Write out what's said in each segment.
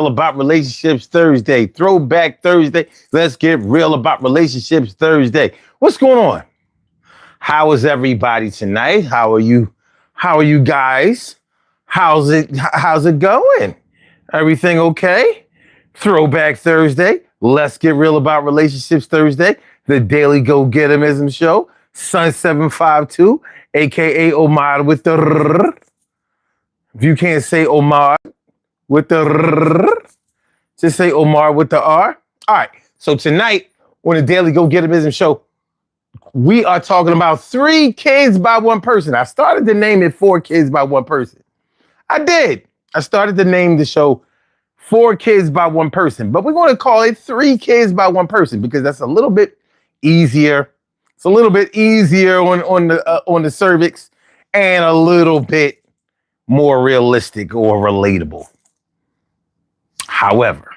about relationships Thursday, Throwback Thursday. Let's get real about relationships Thursday. What's going on? How is everybody tonight? How are you? How are you guys? How's it going? Everything okay? Throwback Thursday. Let's get real about relationships Thursday. The Daily Go Getimism Show. Sun 752, aka Omar with the rrr. If you can't say Omar with the rrr, just say Omar with the R. All right. So tonight on the Daily Go Getimism Show, we are talking about 3 kids by one person. I started to name it 4 kids by one person. I did. I started to name the show 4 kids by one person, but we're going to call it 3 kids by one person because that's a little bit easier. It's a little bit easier on the cervix and a little bit more realistic or relatable. However,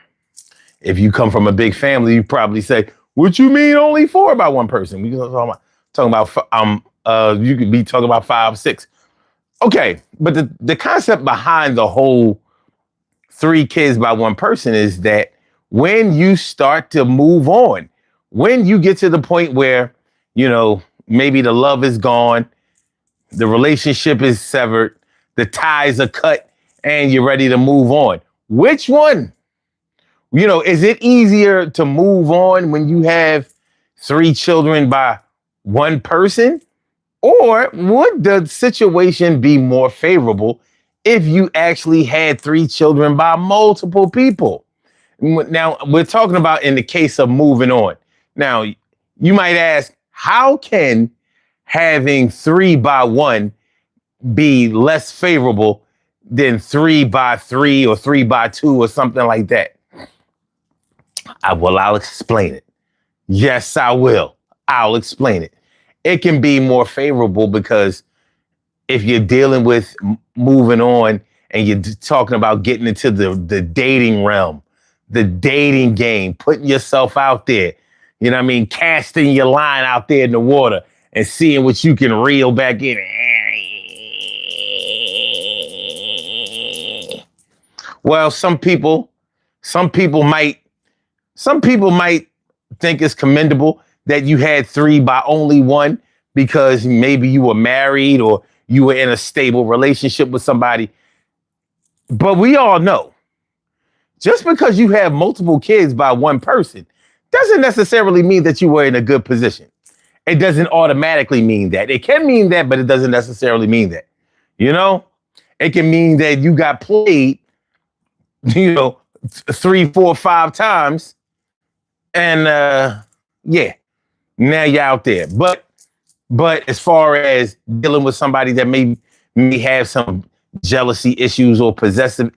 if you come from a big family, you probably say, "What you mean only 4 by one person?" We talking about you could be talking about 5, 6. Okay, but the concept behind the whole 3 kids by one person is that when you start to move on, when you get to the point where, you know, maybe the love is gone, the relationship is severed, the ties are cut, and you're ready to move on. Which one? You know, is it easier to move on when you have 3 children by one person? Or would the situation be more favorable if you actually had 3 children by multiple people? Now, we're talking about in the case of moving on. Now, you might ask, how can having 3 by 1 be less favorable than 3 by 3 or 3 by 2 or something like that? I'll explain it. Yes, I will. I'll explain it. It can be more favorable because if you're dealing with moving on and you're talking about getting into the dating realm, the dating game, putting yourself out there, you know what I mean? Casting your line out there in the water and seeing what you can reel back in. Well, some people might think it's commendable that you had 3 by only 1 because maybe you were married or you were in a stable relationship with somebody. But we all know, just because you have multiple kids by one person doesn't necessarily mean that you were in a good position. It doesn't automatically mean that. It can mean that, but it doesn't necessarily mean that. You know, it can mean that you got played, 3, 4, 5 times. And yeah, now you're out there. But as far as dealing with somebody that may have some jealousy issues or possessive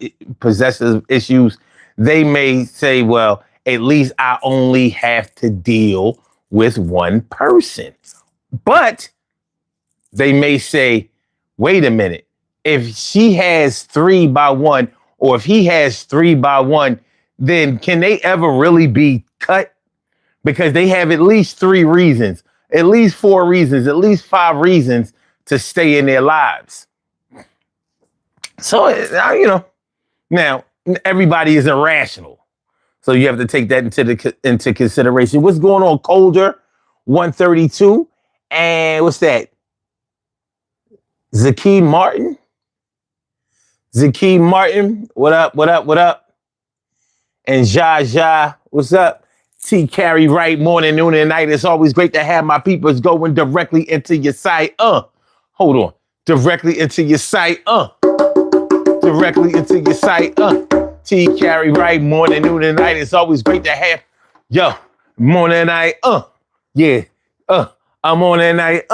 issues, they may say, well, at least I only have to deal with one person. But they may say, wait a minute, if she has 3 by 1 or if he has 3 by 1, then can they ever really be cut? Because they have at least 3 reasons, at least 4 reasons, at least 5 reasons to stay in their lives. So, now everybody isn't rational. So you have to take that into consideration. What's going on, Colder 132? And what's that? Zakeem Martin? Zakeem Martin, what up, what up, what up? And Jaja, what's up? T. Carey Wright, morning, noon, and night. It's always great to have my peoples going directly into your site. Hold on. Directly into your site. Directly into your site. T. Carey Wright, morning, noon, and night. It's always great to have. Yo, morning and night. Yeah. I'm on that night.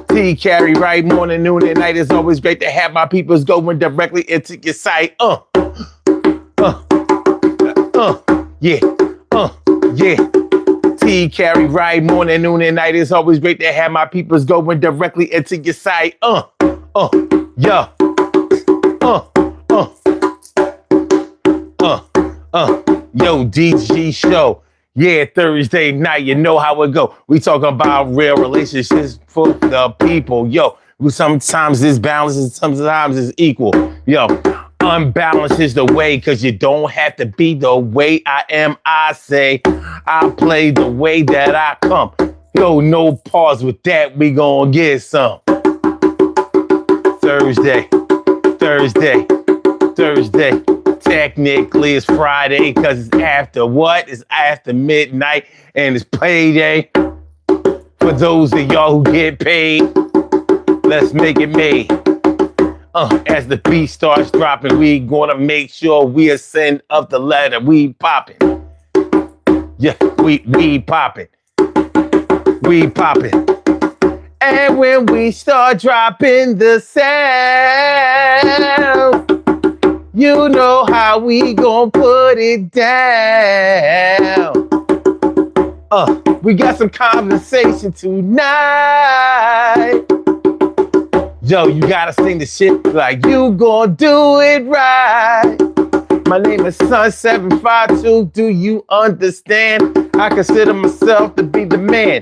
T. Carey Wright, morning, noon, and night. It's always great to have my peoples going directly into your site. Yeah. T. Carey Wright, morning, noon, and night. It's always great to have my peoples going directly into your site. Yo. Yo, DG show. Yeah, Thursday night, you know how it go. We talking about real relationships for the people. Yo, sometimes it's balanced and sometimes it's equal. Yo, Unbalance is the way, cause you don't have to be the way I am. I say I play the way that I come. Yo, no pause with that, we gon' get some. Thursday, Thursday, Thursday. Technically it's Friday, cause it's after what? It's after midnight and it's payday. For those of y'all who get paid, let's make it made. As the beat starts dropping, we gonna make sure we ascend up the ladder. We popping. Yeah, we popping. We popping. And when we start dropping the sound, you know how we gon' put it down. We got some conversation tonight. Yo, you gotta sing the shit like you gon' do it right. My name is Sun752, do you understand? I consider myself to be the man.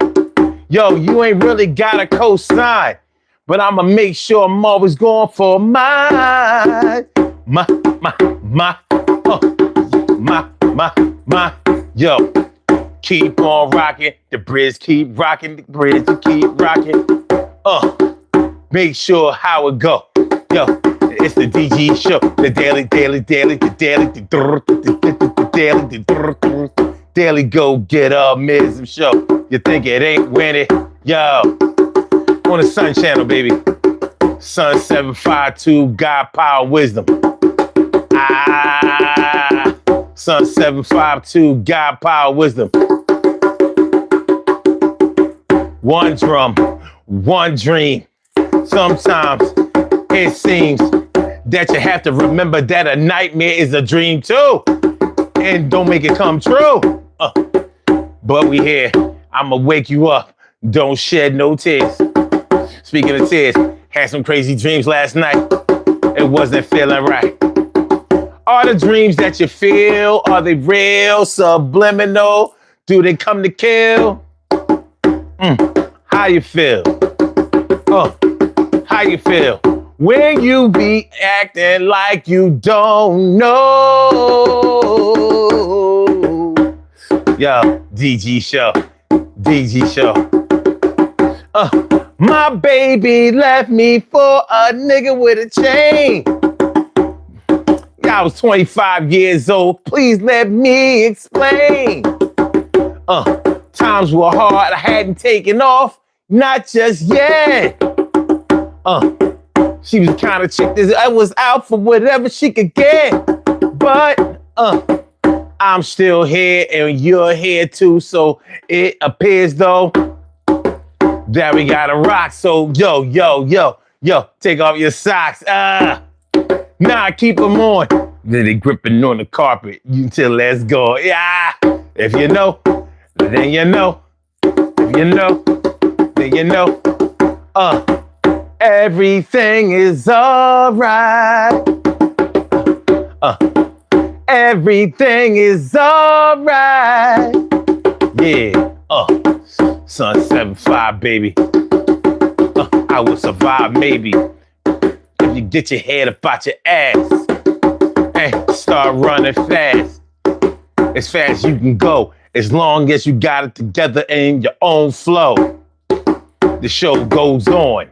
Yo, you ain't really gotta co-sign, but I'ma make sure I'm always going for mine. My. Yo, keep on rocking, the bridge keep rocking, the bridge keep rocking. Make sure how it go. Yo, it's the DG show, the daily go get mism show. You think it ain't winning? Yo, on the Sun Channel, baby. Sun752, God, power, wisdom. Sun752, God, power, wisdom. One drum, one dream. Sometimes it seems that you have to remember that a nightmare is a dream too. And don't make it come true. But we here, I'ma wake you up. Don't shed no tears. Speaking of tears, had some crazy dreams last night. It wasn't feeling right. Are the dreams that you feel, are they real, subliminal? Do they come to kill? How you feel? How you feel? When you be acting like you don't know. Yo, DG show. DG show. My baby left me for a nigga with a chain. I was 25 years old. Please let me explain. Times were hard. I hadn't taken off. Not just yet. She was the kind of chick that I was out for whatever she could get. But I'm still here and you're here too. So it appears though that we gotta rock. So yo, take off your socks. Nah, keep them on. Then they gripping on the carpet until let's go. Yeah, if you know, then you know. If you know, then you know. Everything is alright. Everything is alright. Yeah. Sun75, baby. I will survive, maybe. If you get your head up out your ass and start running fast. As fast as you can go. As long as you got it together in your own flow. The show goes on.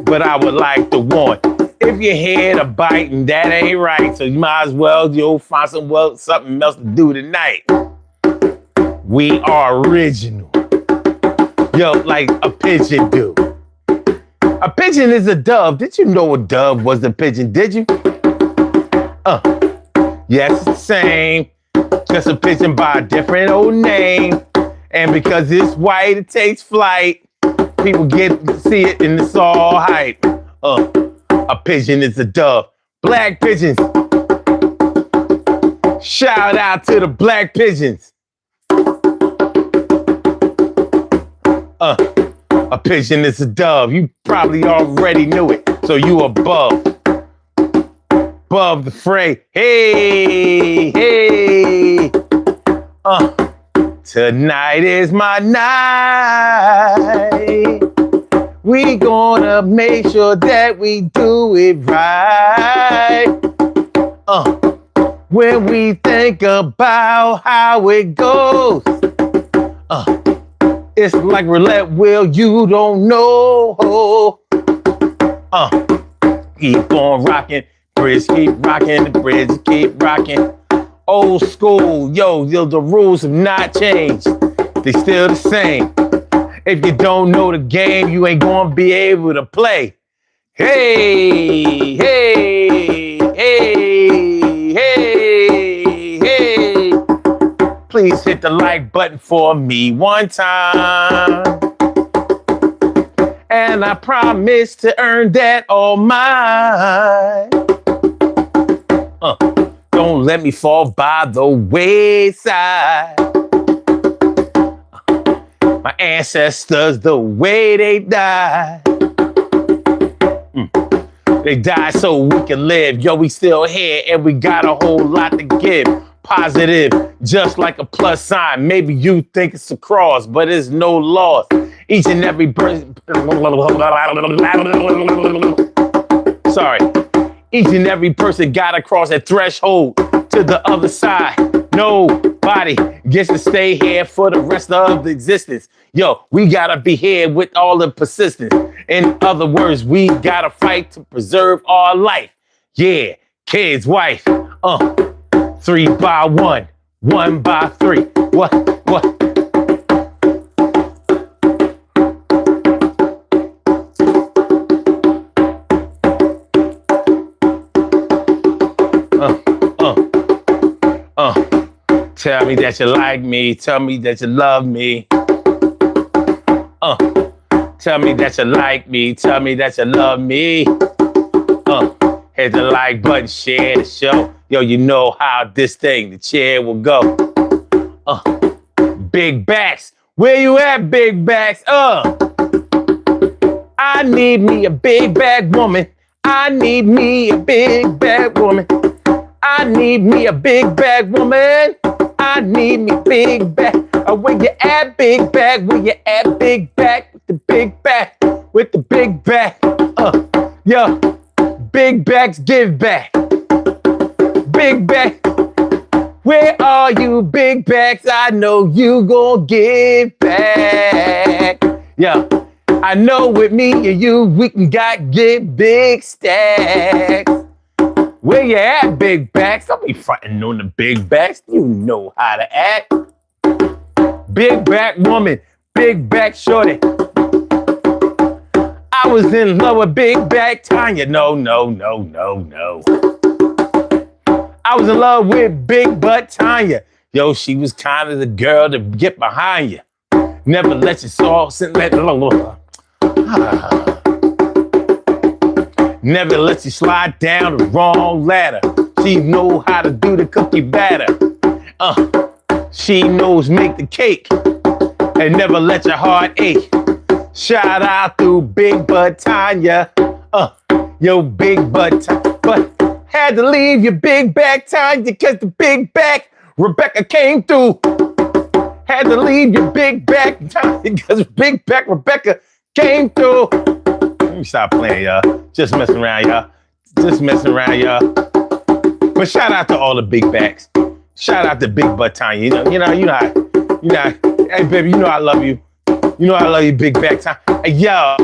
But I would like to warn, if your head a biting, that ain't right. So you might as well find something else to do tonight. We are original. Yo, like a pigeon do. A pigeon is a dove. Did you know a dove was a pigeon? Did you? Yes, it's the same. Just a pigeon by a different old name. And because it's white, it takes flight. People get to see it and it's all hype. A pigeon is a dove. Black pigeons. Shout out to the black pigeons. A pigeon is a dove. You probably already knew it. So you above the fray. Hey. Tonight is my night. We gonna make sure that we do it right. when we think about how it goes. It's like roulette wheel, you don't know. Keep on rocking, bridge keep rocking, the bridge keep rocking. Old school, yo, the rules have not changed. They still the same. If you don't know the game, you ain't gonna be able to play. Hey, hey, hey, hey, hey. Please hit the like button for me one time. And I promise to earn that all mine. Don't let me fall by the wayside. My ancestors, the way they died. They died so we can live. Yo, we still here and we got a whole lot to give. Positive, just like a plus sign. Maybe you think it's a cross, but it's no loss. Each and every person. Sorry. Each and every person got to cross that threshold to the other side. Nobody gets to stay here for the rest of the existence. Yo, we got to be here with all the persistence. In other words, we got to fight to preserve our life. Yeah, kids, wife. 3 by 1, 1 by 3. What? Tell me that you like me. Tell me that you love me. Tell me that you like me. Tell me that you love me. Hit the like button, share the show. Yo, you know how this thing, the chair will go. Big backs. Where you at, big backs? I need me a big back woman. I need me a big back woman. I need me a big back woman. I need me big back. Where you at, big back? Where you at, big back? With the big back. With the big back. Yo, big backs give back. Big back. Where are you, big backs? I know you gon' give back. Yo, I know with me and you, we can get big stacks. Where you at, big backs? Don't be fronting on the big backs. You know how to act. Big back woman, big back shorty. I was in love with big back Tanya. No. I was in love with big butt Tanya. Yo, she was kind of the girl to get behind you. Never let you Never let you slide down the wrong ladder. She know how to do the cookie batter. She knows make the cake and never let your heart ache. Shout out to Big Butt Tanya. Yo, Big Butt Tanya. But had to leave your big back Tanya because the big back Rebecca came through. Had to leave your big back Tanya because big back Rebecca came through. Let me stop playing, y'all. Just messing around, y'all. But shout out to all the big backs. Shout out to Big Butt Tanya. You know how. Hey, baby, you know I love you. You know I love you, big back Tanya. Hey, yo.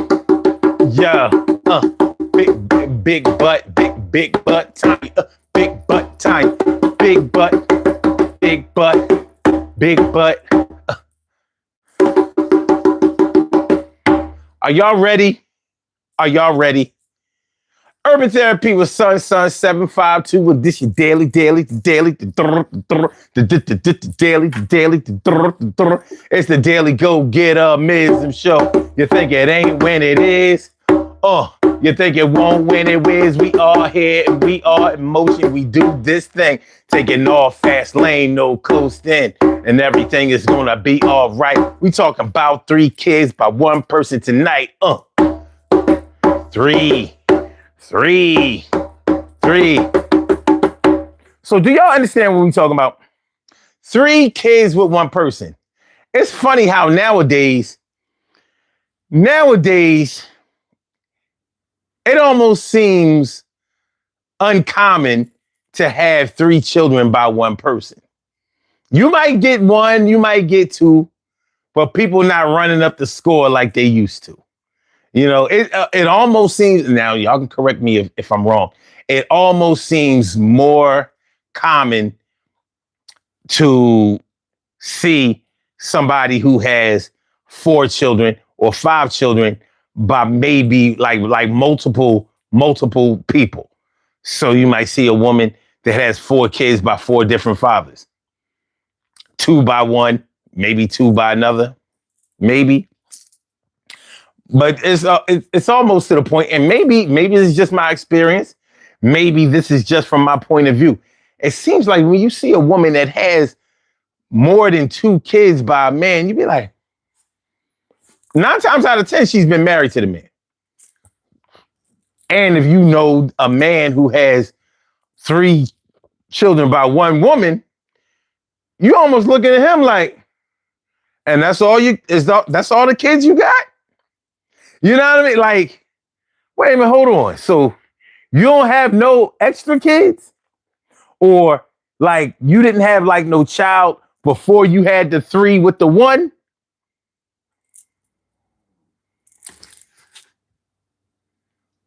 Big butt Tanya. Big butt Tanya. Big butt. Are y'all ready? Urban Therapy with Sun 752 with this your daily. It's the daily go-getter-mism show. You think it ain't when it is? You think it won't when it is? We are here and we are in motion. We do this thing, taking off fast lane, no coasting, and everything is gonna be all right. We talking about 3 kids by 1 person tonight. Three. So do y'all understand what we talking about? 3 kids with 1 person. It's funny how nowadays, it almost seems uncommon to have 3 children by one person. You might get 1, you might get 2, but people not running up the score like they used to. You know, it almost seems, now y'all can correct me if I'm wrong, it almost seems more common to see somebody who has 4 children or 5 children by maybe like multiple people. So you might see a woman that has 4 kids by 4 different fathers. 2 by one, maybe 2 by another, maybe. But it's almost to the point, and maybe this is just my experience. Maybe this is just from my point of view. It seems like when you see a woman that has more than 2 kids by a man, you be like, 9 times out of 10, she's been married to the man. And if you know a man who has 3 children by one woman, you almost looking at him like, and that's all that's all the kids you got? You know what I mean? Like, wait a minute, hold on. So you don't have no extra kids? Or like you didn't have like no child before you had the 3 with the 1?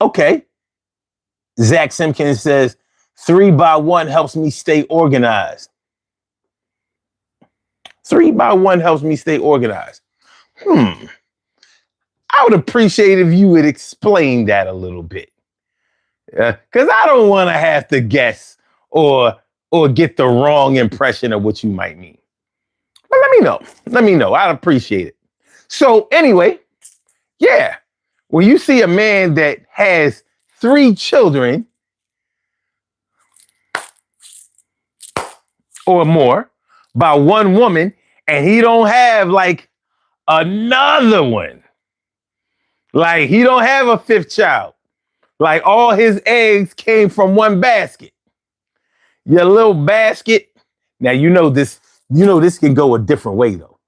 Okay. Zach Simpkins says 3 by 1 helps me stay organized. 3 by 1 helps me stay organized. I would appreciate if you would explain that a little bit. Because I don't want to have to guess or get the wrong impression of what you might mean. But let me know. Let me know. I'd appreciate it. So anyway, yeah. When you see a man that has 3 children or more by one woman, and he don't have like another one, like he don't have a 5th child, like all his eggs came from one basket, your little basket. Now you know this can go a different way though.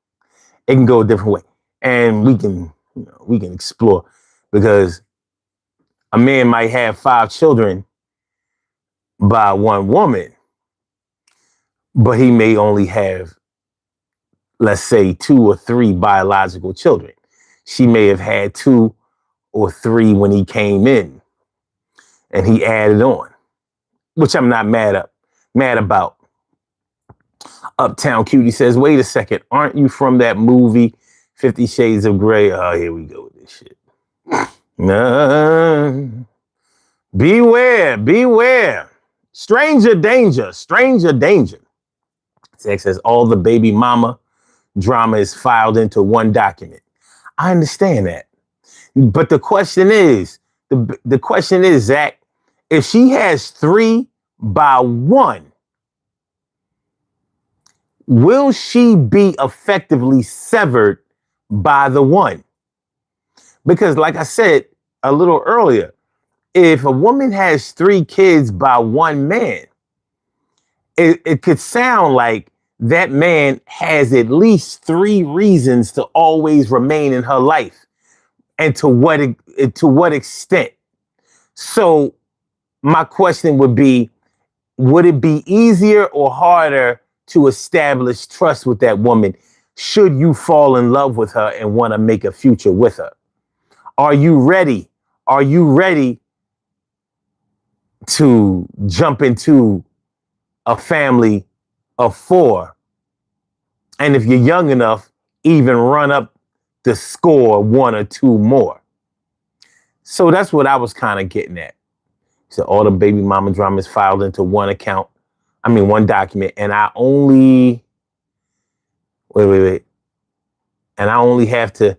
It can go a different way, and we can explore, because a man might have 5 children by one woman, but he may only have, let's say, 2 or 3 biological children. She may have had 2 or 3 when he came in, and he added on, which I'm not mad about. Uptown Cutie says, wait a second, aren't you from that movie 50 Shades of Grey? Oh, here we go with this shit. Beware. Stranger danger. Sex says all the baby mama drama is filed into one document. I understand that. But the question is, Zach, if she has 3 by 1, will she be effectively severed by the 1? Because like I said a little earlier, if a woman has 3 kids by one man, it could sound like that man has at least 3 reasons to always remain in her life. And to what extent? So my question would be, would it be easier or harder to establish trust with that woman should you fall in love with her and want to make a future with her? Are you ready? Are you ready to jump into a family of 4? And if you're young enough, even run up the score 1 or 2 more. So that's what I was kind of getting at. So all the baby mama drama is filed into one document. And I only, wait. And I only have to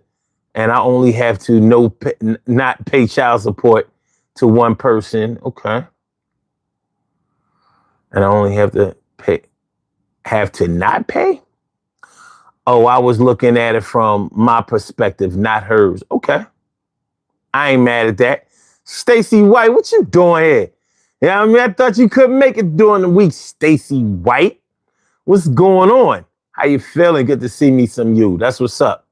not pay child support to one person. Okay. And I only have to not pay? Oh, I was looking at it from my perspective, not hers. Okay. I ain't mad at that. Stacey White, what you doing here? Yeah, I thought you couldn't make it during the week, Stacey White. What's going on? How you feeling? Good to see me some you. That's what's up.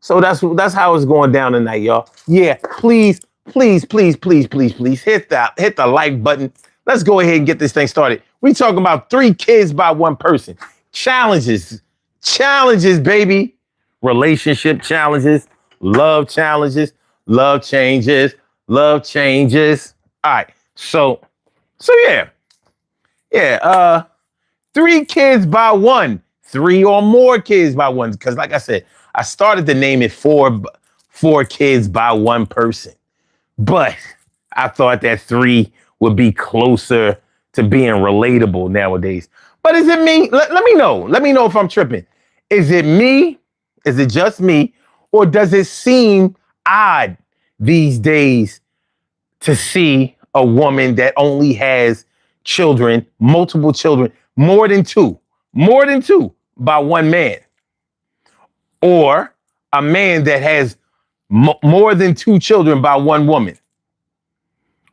So that's how it's going down tonight, y'all. Yeah, please hit the like button. let's go ahead and get this thing started. We talking about 3 kids by 1 person. Challenges, baby. Relationship challenges, love challenges, love changes, love changes. All right, so yeah, 3 kids by 1, 3 or more kids by 1. Because like I said, I started to name it 4 kids by 1 person, but I thought that 3 would be closer to being relatable nowadays. But is it me? Let me know. Let me know if I'm tripping. Is it me? Is it just me? Or does it seem odd these days to see a woman that only has children, multiple children, more than two by 1 man? Or a man that has more than 2 children by 1 woman,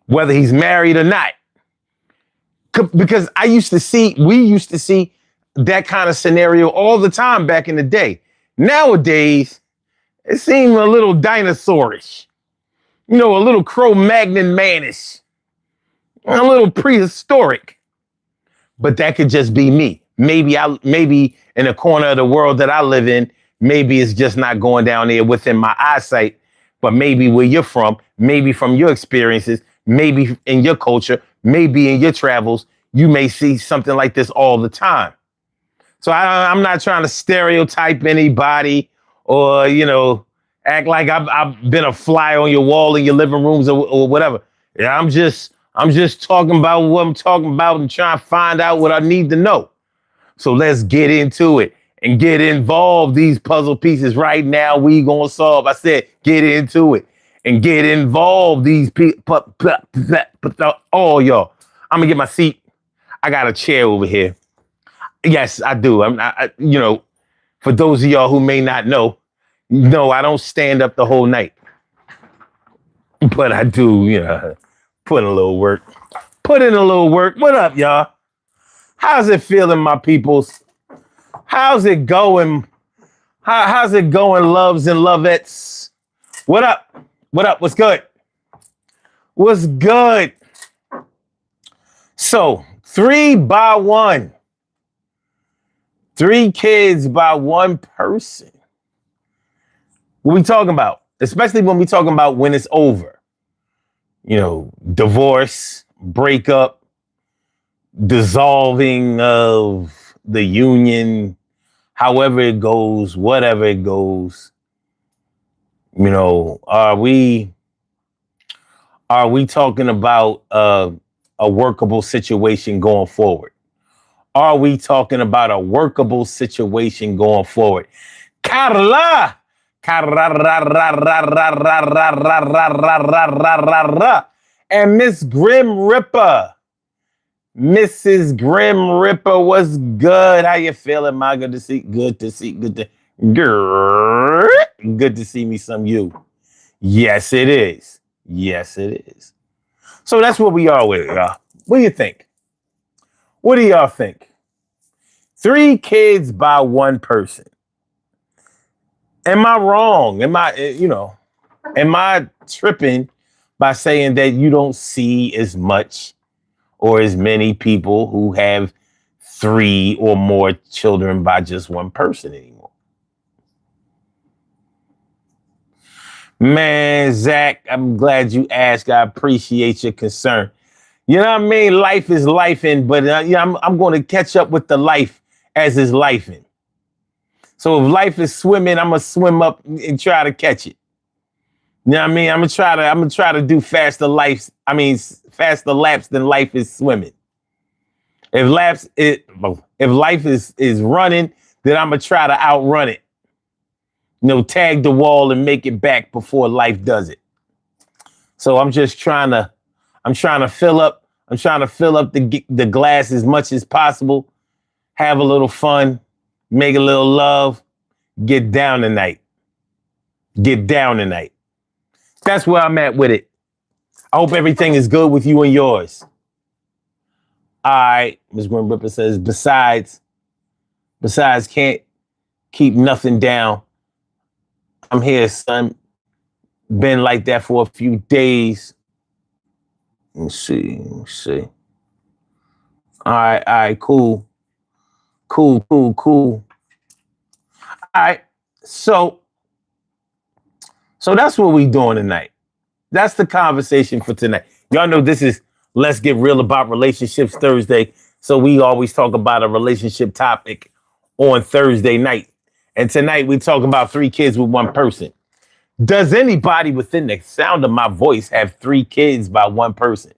whether he's married or not? Because we used to see that kind of scenario all the time back in the day. Nowadays, it seems a little dinosaurish, a little Cro-Magnon manish, a little prehistoric. But that could just be me. Maybe in a corner of the world that I live in, maybe it's just not going down there within my eyesight. But maybe where you're from, maybe from your experiences, maybe in your culture, maybe in your travels, you may see something like this all the time. So I'm not trying to stereotype anybody or, act like I've been a fly on your wall in your living rooms or whatever. Yeah, I'm just talking about what I'm talking about and trying to find out what I need to know. So let's get into it and get involved. These puzzle pieces right now we gonna solve. I said get into it and get involved. These people, all y'all. I'm gonna get my seat. I got a chair over here. Yes, I do. For those of y'all who may not know, no, I don't stand up the whole night, but I do, put in a little work. Put in a little work. What up, y'all? How's it feeling, my peoples? How's it going? How's it going, loves and lovettes? What up? What up? What's good? What's good? So, 3 by 1. 3 kids by 1 person. What we talking about? Especially when we talking about when it's over. Divorce, breakup, dissolving of the union, however it goes, whatever it goes. Are we talking about a workable situation going forward? Are we talking about a workable situation going forward? Carla! And Miss Grim Ripper. Mrs. Grim Ripper, what's good? How you feeling, ma? Good to see me some you. Yes, it is. Yes, it is. So that's what we are with, y'all. What do you think? What do y'all think? 3 kids by 1 person. Am I wrong? Am I tripping by saying that you don't see as much or as many people who have 3 or more children by just 1 person anymore? Man, Zach, I'm glad you asked. I appreciate your concern. You know what I mean? Life is lifing, but I'm going to catch up with the life as is lifing. So if life is swimming, I'm gonna swim up and try to catch it. You know what I mean? I'm gonna try to do faster laps than life is swimming. If life is running, then I'm gonna try to outrun it. Tag the wall and make it back before life does it. So I'm trying to fill up the glass as much as possible, have a little fun, make a little love, get down tonight. That's where I'm at with it. I hope everything is good with you and yours. All right, Ms. Grim Ripper says, besides, can't keep nothing down. I'm here, son. Been like that for a few days. Let me see. All right, cool. Cool. All right. So that's what we doing tonight. That's the conversation for tonight. Y'all know this is Let's Get Real About Relationships Thursday. So we always talk about a relationship topic on Thursday night. And tonight we talk about 3 kids with 1 person. Does anybody within the sound of my voice have 3 kids by 1 person?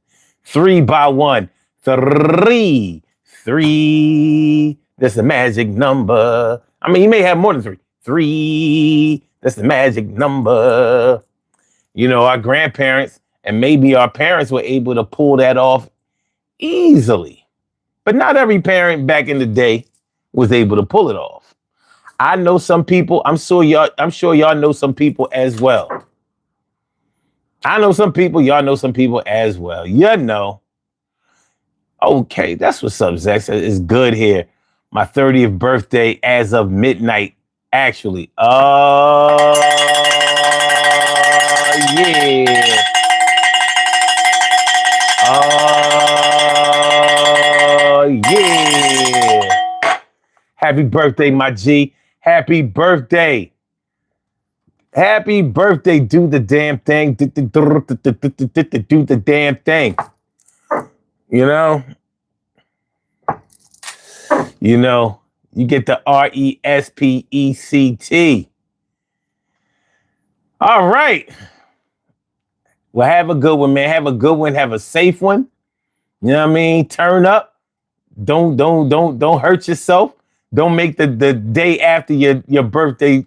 3 by 1. 3. 3. That's the magic number. I mean, you may have more than 3. 3. That's the magic number. You know, our grandparents and maybe our parents were able to pull that off easily. But not every parent back in the day was able to pull it off. I know some people, I'm sure y'all know some people as well. I know some people, y'all know some people as well. You know. Okay, that's what's up, Zex. It's good here. My 30th birthday as of midnight, actually. Yeah. Yeah. Happy birthday, my G. Happy birthday. Happy birthday. Do the damn thing. Do the damn thing. You know? You get the RESPECT. All right. Well, have a good one, man. Have a good one. Have a safe one. You know what I mean? Turn up. Don't hurt yourself. Don't make the day after your birthday.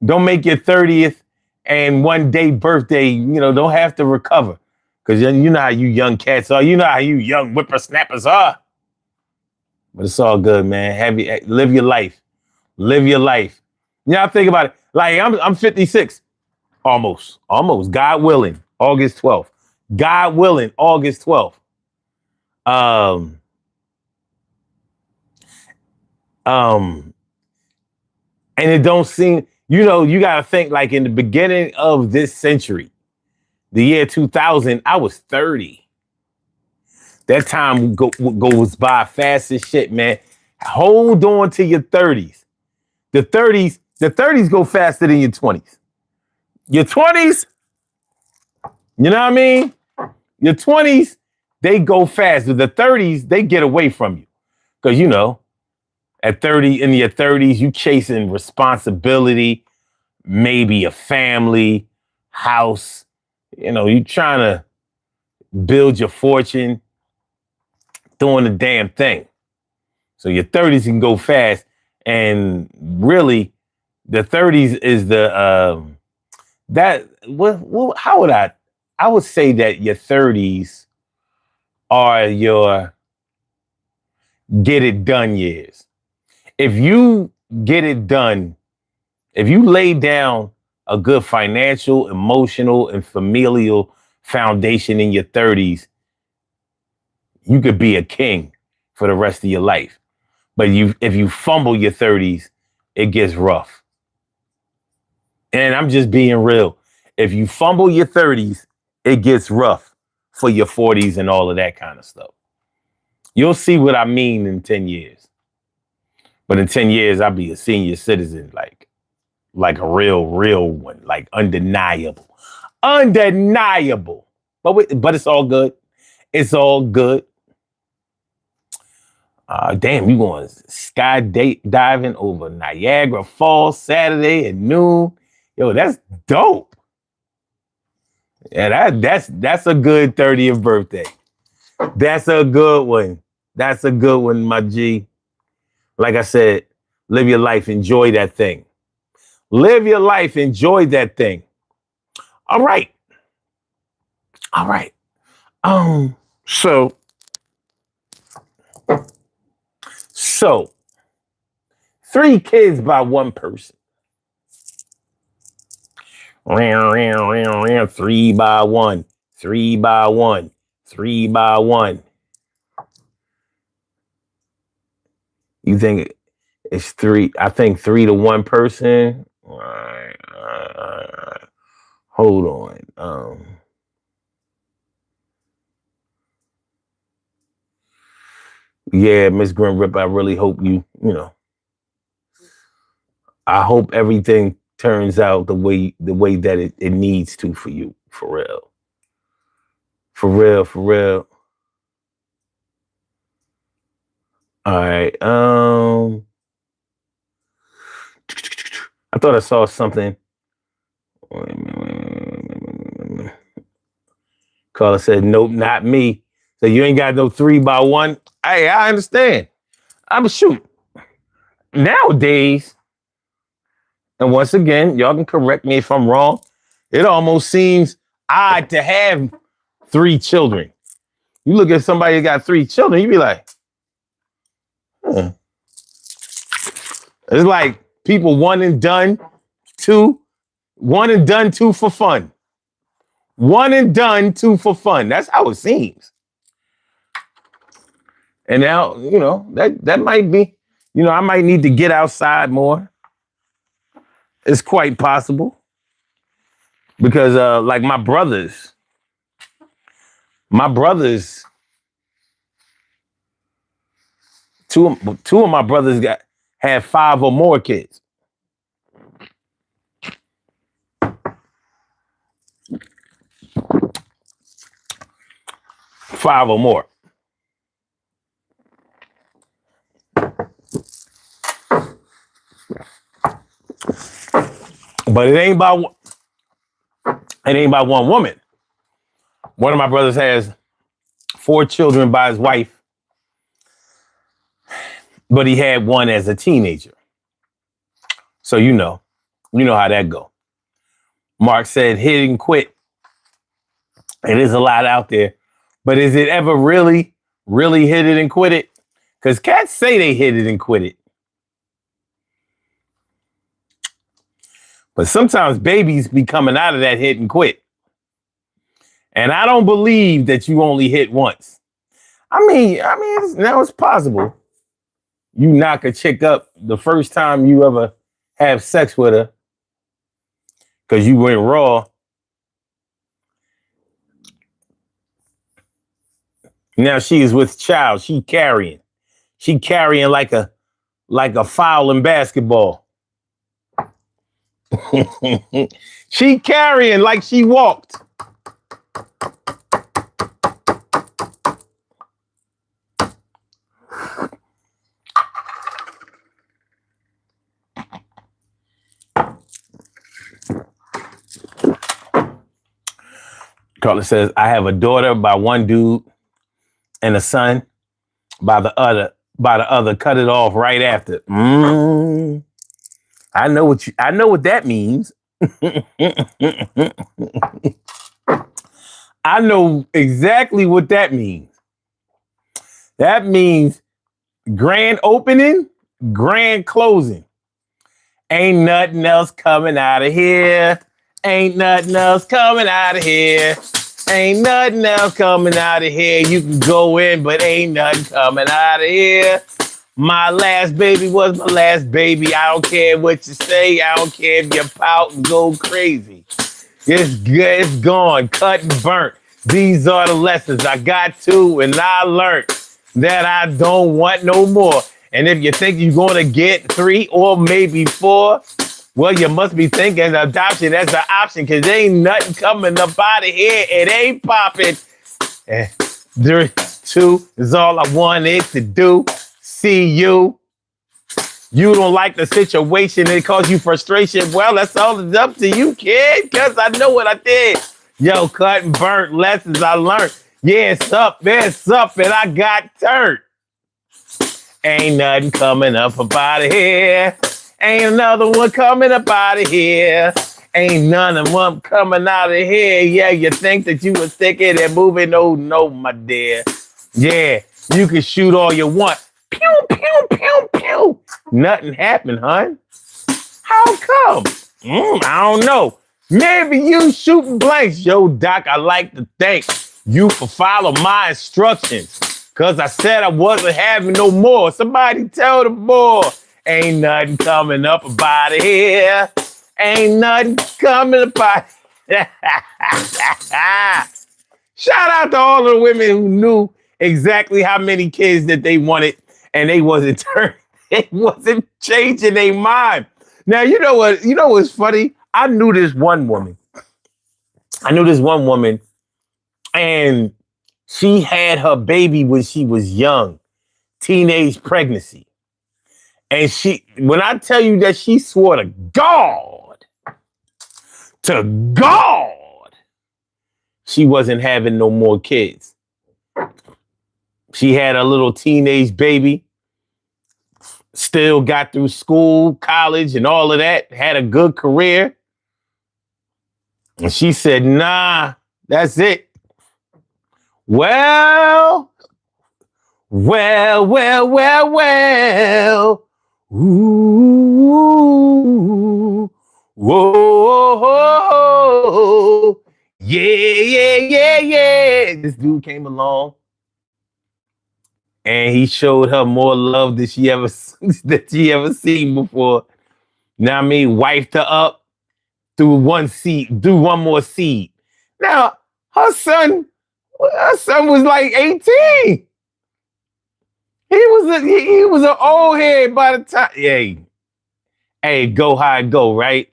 Don't make your 30th and 1 day birthday, don't have to recover. Because you know how you young cats are. You know how you young whippersnappers are. But it's all good, man. Live your life. Live your life. Think about it. Like I'm 56. Almost. God willing. August 12th. God willing. August 12th. And it don't seem, you got to think like in the beginning of this century, the year 2000, I was 30. That time goes by fast as shit, man. Hold on to your 30s. The 30s go faster than your 20s. Your 20s, you know what I mean? Your 20s, they go faster. The 30s, they get away from you. Because, at 30, in your 30s, you chasing responsibility, maybe a family, house. You trying to build your fortune, doing the damn thing. So your 30s can go fast. And really, the 30s is I would say that your 30s are your get it done years. If you get it done, if you lay down a good financial, emotional, and familial foundation in your 30s, you could be a king for the rest of your life. But if you fumble your 30s, it gets rough. And I'm just being real. If you fumble your 30s, it gets rough for your 40s and all of that kind of stuff. You'll see what I mean in 10 years. But in 10 years, I'll be a senior citizen, like a real one, like undeniable. But it's all good. It's all good. Damn, you going sky diving over Niagara Falls Saturday at noon? Yo, that's dope. Yeah, that's a good 30th birthday. That's a good one. That's a good one, my G. Like I said, live your life, enjoy that thing. Live your life, enjoy that thing. All right. So 3 kids by 1 person. 3 by 1. 3 by 1. 3 by 1. You think it's 3? I think 3 to 1 person. Hold on. Yeah, Miss Grim Rip, I really hope I hope everything turns out the way that it needs to for you. For real. For real, for real. All right. I thought I saw something. Caller said, nope, not me. So you ain't got no 3x1. Hey, I understand. I'm shoot. Nowadays, and once again, y'all can correct me if I'm wrong. It almost seems odd to have 3 children. You look at somebody who got 3 children, you be like, huh. It's like people one and done, two for fun. One and done, two for fun. That's how it seems. And now, that might be, I might need to get outside more. It's quite possible. Because like my brothers, two of my brothers had 5 or more kids. Five or more. But it ain't about one woman. One of my brothers has 4 children by his wife, but he had one as a teenager. So you know how that go. Mark said hit and quit. It is a lot out there, but is it ever really, really hit it and quit it? Because cats say they hit it and quit it. But sometimes babies be coming out of that hit and quit. And I don't believe that you only hit once. I mean, now it's possible. You knock a chick up the first time you ever have sex with her because you went raw. Now she is with child. She carrying like a foul in basketball. She carrying like she walked. Carla says, I have a daughter by one dude and a son by the other. Cut it off right after. I know what that means. I know exactly what that means. That means grand opening, grand closing. Ain't nothing else coming out of here. Ain't nothing else coming out of here. Ain't nothing else coming out of here. You can go in, but ain't nothing coming out of here. My last baby was my last baby. I don't care what you say. I don't care if you pout and go crazy. It's good. It's gone. Cut and burnt. These are the lessons I got to, and I learned that I don't want no more. And if you think you're going to get 3 or maybe 4, well, you must be thinking adoption as an option because there ain't nothing coming up out of here. It ain't popping. 3, 2 is all I wanted to do. See you. You don't like the situation. It caused you frustration. Well, that's all it's up to you, kid, because I know what I did. Yo, cut and burnt lessons I learned. Yeah, it's up, and I got turned. Ain't nothing coming up out of here. Ain't another one coming up out of here. Ain't none of them coming out of here. Yeah, you think that you was thinking and moving. Oh, no, my dear. Yeah, you can shoot all you want. Pew, pew, pew, pew. Nothing happened, hon. How come? I don't know. Maybe you shooting blanks. Yo, Doc, I like to thank you for following my instructions. Because I said I wasn't having no more. Somebody tell the boy. Ain't nothing coming up out of here. Ain't nothing coming up out of here. Shout out to all the women who knew exactly how many kids that they wanted, and they wasn't it wasn't changing their mind. Now, you know what? You know what's funny? I knew this one woman. And she had her baby when she was young, teenage pregnancy. And when I tell you that she swore to God, she wasn't having no more kids. She had a little teenage baby, still got through school, college, and all of that, had a good career. And she said, nah, that's it. Well. Ooh, whoa, yeah. This dude came along and he showed her more love than she ever seen before. Now I mean, wifed her up through one more seed. Now her son was like 18. He was an old head by the time. Hey, go high, go right.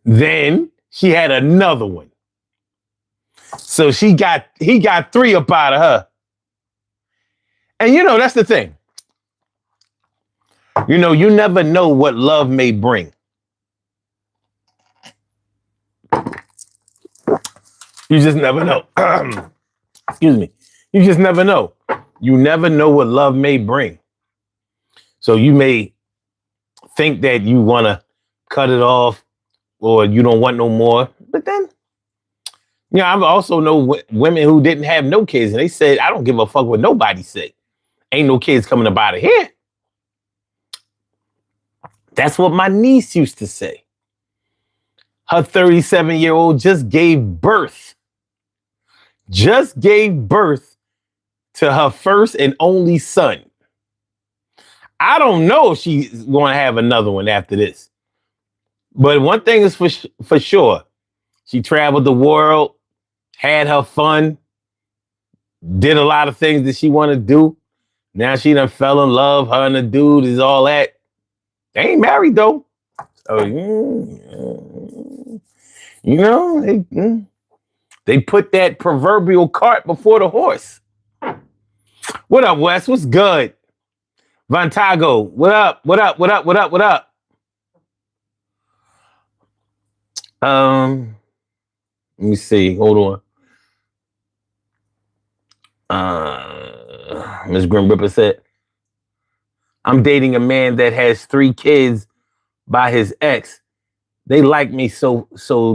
Then she had another one, so he got 3 up out of her. And you know that's the thing. You know, you never know what love may bring. You just never know. Excuse me. You just never know. You never know what love may bring. So you may think that you want to cut it off or you don't want no more. But then, you know, I've also know women who didn't have no kids and they said, I don't give a fuck what nobody say. Ain't no kids coming up out of here. That's what my niece used to say. Her 37-year-old just gave birth to her first and only son. I don't know if she's going to have another one after this. But one thing is for sure. She traveled the world, had her fun, did a lot of things that she wanted to do. Now she done fell in love. Her and the dude is all that. They ain't married though. So, you know, they put that proverbial cart before the horse. What up, Wes? What's good? Vantago, what up? Let me see. Hold on. Ms. Grim Ripper said, I'm dating a man that has 3 kids by his ex. They like me, so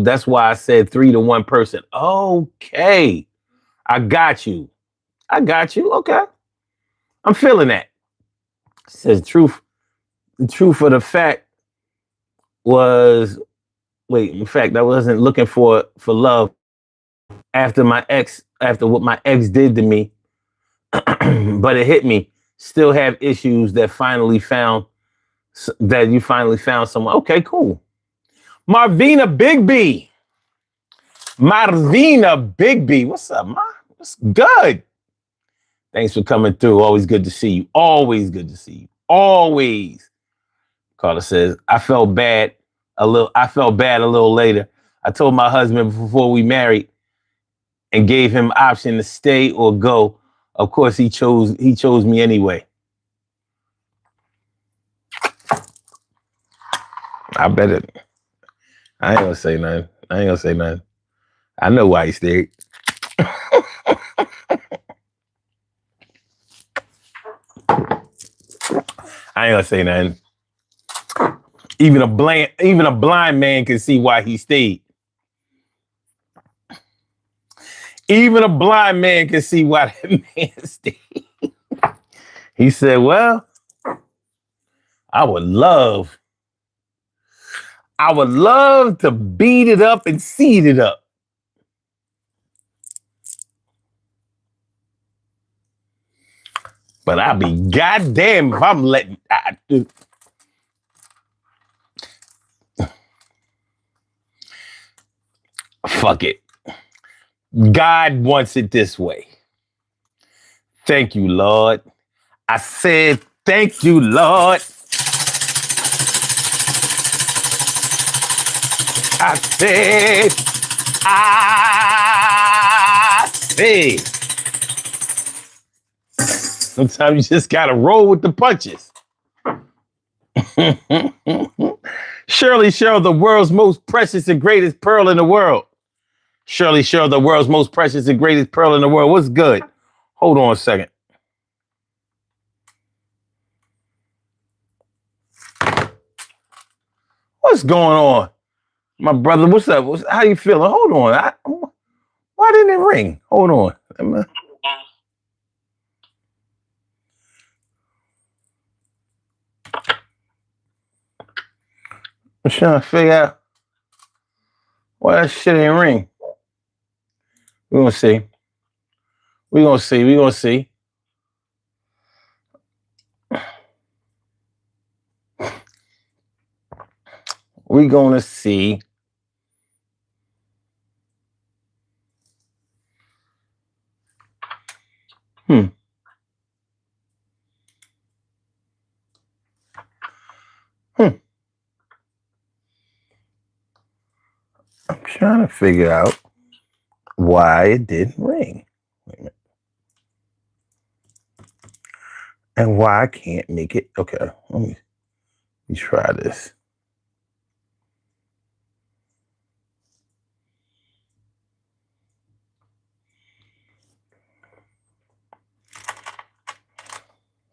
that's why I said 3 to 1 person. Okay. I got you. Okay. I'm feeling that. Says the truth of the fact was, in fact, I wasn't looking for love after what my ex did to me, but it hit me. Still have issues that you finally found someone. Okay, cool. Marvina Bigby. What's up, Ma? What's good? Thanks for coming through. Always good to see you. Always. Carla says, I felt bad a little later. I told my husband before we married and gave him option to stay or go. Of course, he chose me anyway. I bet it. I ain't gonna say nothing. I know why he stayed. I ain't gonna say nothing. Even a blind man can see why he stayed. Even a blind man can see why that man stayed. He said, well, I would love to beat it up and seed it up. But I'll be goddamn if I'm letting... Fuck it. God wants it this way. Thank you, Lord. I said, thank you, Lord. I said, I said. Sometimes you just gotta roll with the punches. Shirley Cheryl, the world's most precious and greatest pearl in the world. Shirley Cheryl, the world's most precious and greatest pearl in the world. What's good? Hold on a second. What's going on? My brother, what's up? How you feeling? Hold on. Why didn't it ring? Hold on. I'm trying to figure out why that shit ain't ring. We're gonna see. We're gonna see. We're gonna see. We're gonna see. Hmm. I'm trying to figure out why it didn't ring. Wait a minute. And why I can't make it. Okay, let me try this.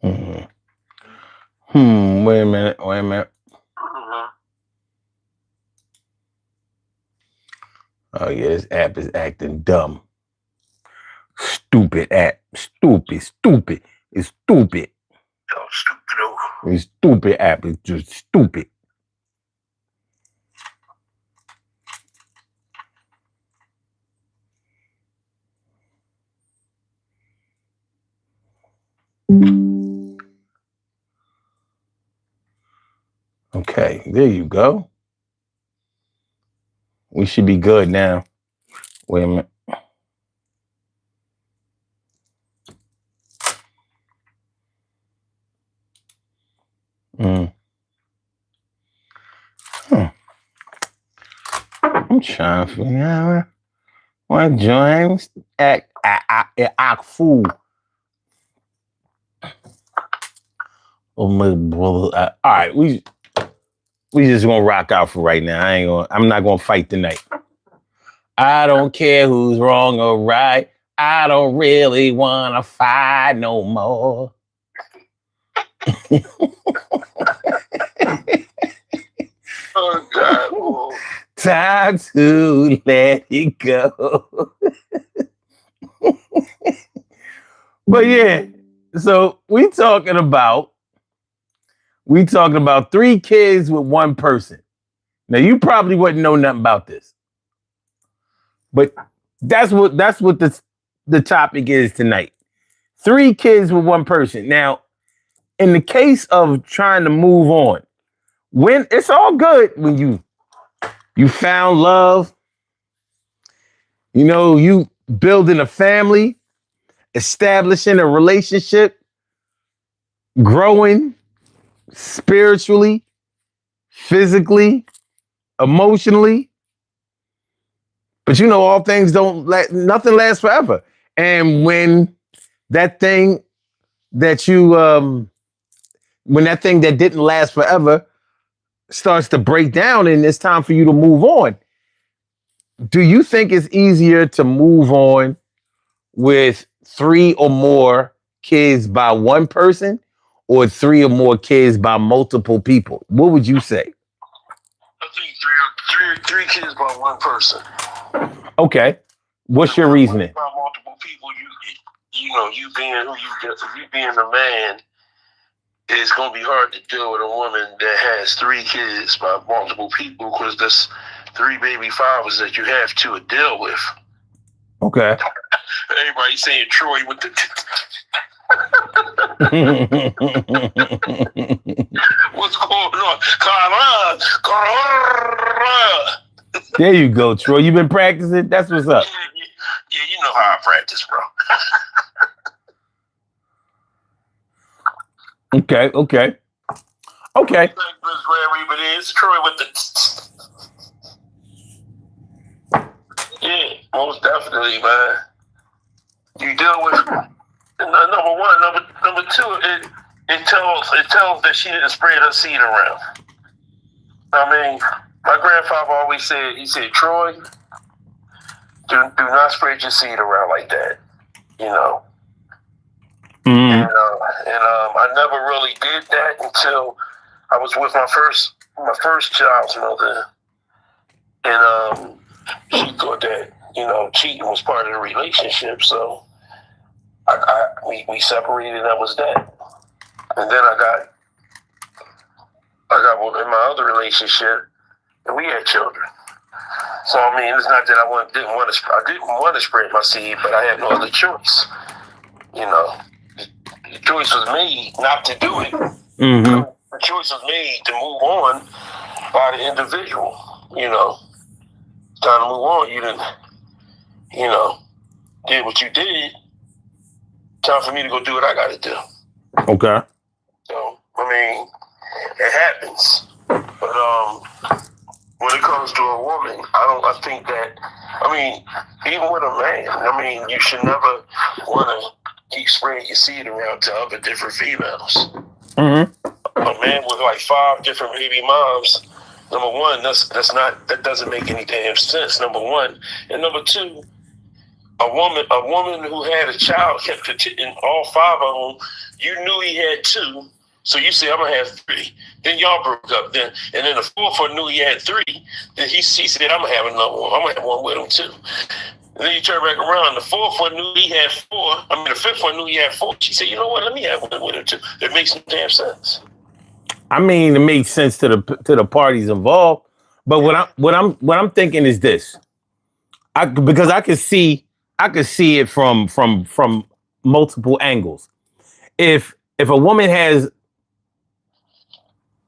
Wait a minute. Oh yeah, this app is acting dumb. Stupid app. Stupid. It's stupid. It's stupid app. It's just stupid. Okay, there you go. We should be good now. Wait a minute. I'm trying to figure out why James act fool. Oh my brother. All right, we just gonna rock out for right now. I'm not gonna fight tonight. I don't care who's wrong or right. I don't really wanna fight no more. Oh God. Time to let it go. But yeah, so we talking about 3 kids with one person. Now you probably wouldn't know nothing about this, but that's what the topic is tonight. 3 kids with one person. Now, in the case of trying to move on, when it's all good when you found love, you building a family, establishing a relationship, growing spiritually, physically, emotionally. But all things nothing lasts forever. And when that thing that that didn't last forever starts to break down and it's time for you to move on, do you think it's easier to move on with 3 or more kids by one person or 3 or more kids by multiple people? What would you say? I think three kids by one person. Okay. What's your reasoning? By multiple people, you being a man, it's gonna be hard to deal with a woman that has 3 kids by multiple people because that's 3 baby fathers that you have to deal with. Okay. Everybody saying Troy with the. What's going on? There you go, Troy. You been practicing? That's what's up. Yeah, you know how I practice, bro. Okay. Okay. What do you Okay. think Miss Grand Reaper is? Troy with the yeah, most definitely, man. You deal with number one, number two. It tells that she didn't spread her seed around. I mean, my grandfather always said, he said, Troy, do not spread your seed around like that. You know. Mm-hmm. I never really did that until I was with my first child's mother, and she thought that cheating was part of the relationship. So we separated. That was that. And then I got in my other relationship, and we had children. So I mean, it's not that I didn't want to spread my seed, but I had no other choice. You know, the choice was made not to do it. Mm-hmm. The choice was made to move on by the individual. You know, time to move on. You didn't, did what you did. Time for me to go do what I got to do. Okay. So I mean, it happens. But when it comes to a woman, I think that. I mean, even with a man, I mean, you should never want to keep spreading your seed around to other different females. Mm-hmm. A man with like 5 different baby moms, number one, that doesn't make any damn sense. Number one, and number two, a woman who had a child kept continuing all 5 of them. You knew he had 2, so you said I'm gonna have 3. Then y'all broke up. Then and then the 4th one knew he had 3. Then he said I'm gonna have another one. I'm gonna have one with him too. And then you turn back around. The 4th one knew he had 4. I mean, the 5th one knew he had 4. She said, you know what? Let me have one with him too. That makes no damn sense. I mean, it makes sense to the parties involved. But what I'm thinking is this. Because I could see it from multiple angles. If a woman has,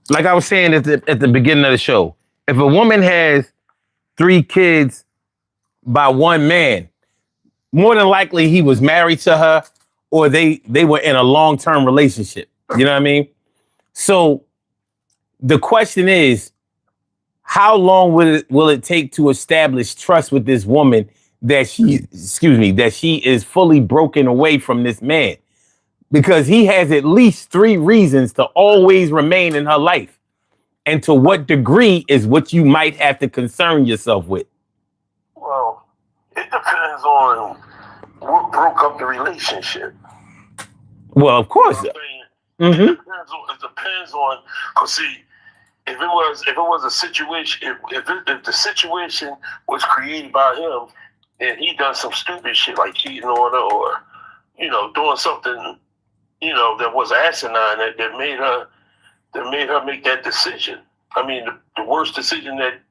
like I was saying at the beginning of the show, if a woman has 3 kids by one man, more than likely he was married to her or they were in a long-term relationship. You know what I mean? So the question is, how long will it take to establish trust with this woman that she is fully broken away from this man? Because he has at least 3 reasons to always remain in her life. And to what degree is what you might have to concern yourself with? Well, it depends on what broke up the relationship. Well, of course. Mm-hmm. It depends on, cause see, if it was a situation, if the situation was created by him and he done some stupid shit like cheating on her or doing something that was asinine that made her make that decision. I mean, the worst decision that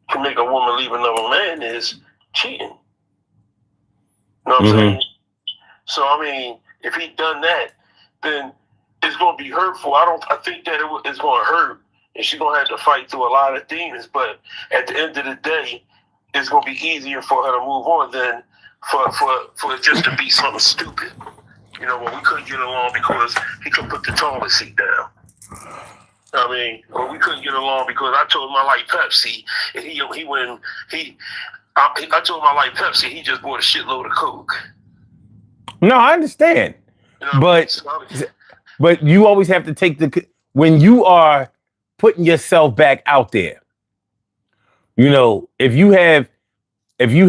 can make a woman leave another man is cheating. You know what I'm saying? So I mean, if he done that, then it's going to be hurtful. I think that it's going to hurt, and she's going to have to fight through a lot of things. But at the end of the day, it's going to be easier for her to move on than for it just to be something stupid. When we couldn't get along because he could put the toilet seat down. I mean, when we couldn't get along because I told him I like Pepsi, and I told him I like Pepsi, he just bought a shitload of Coke. No, I understand. But you always have to take when you are putting yourself back out there. If you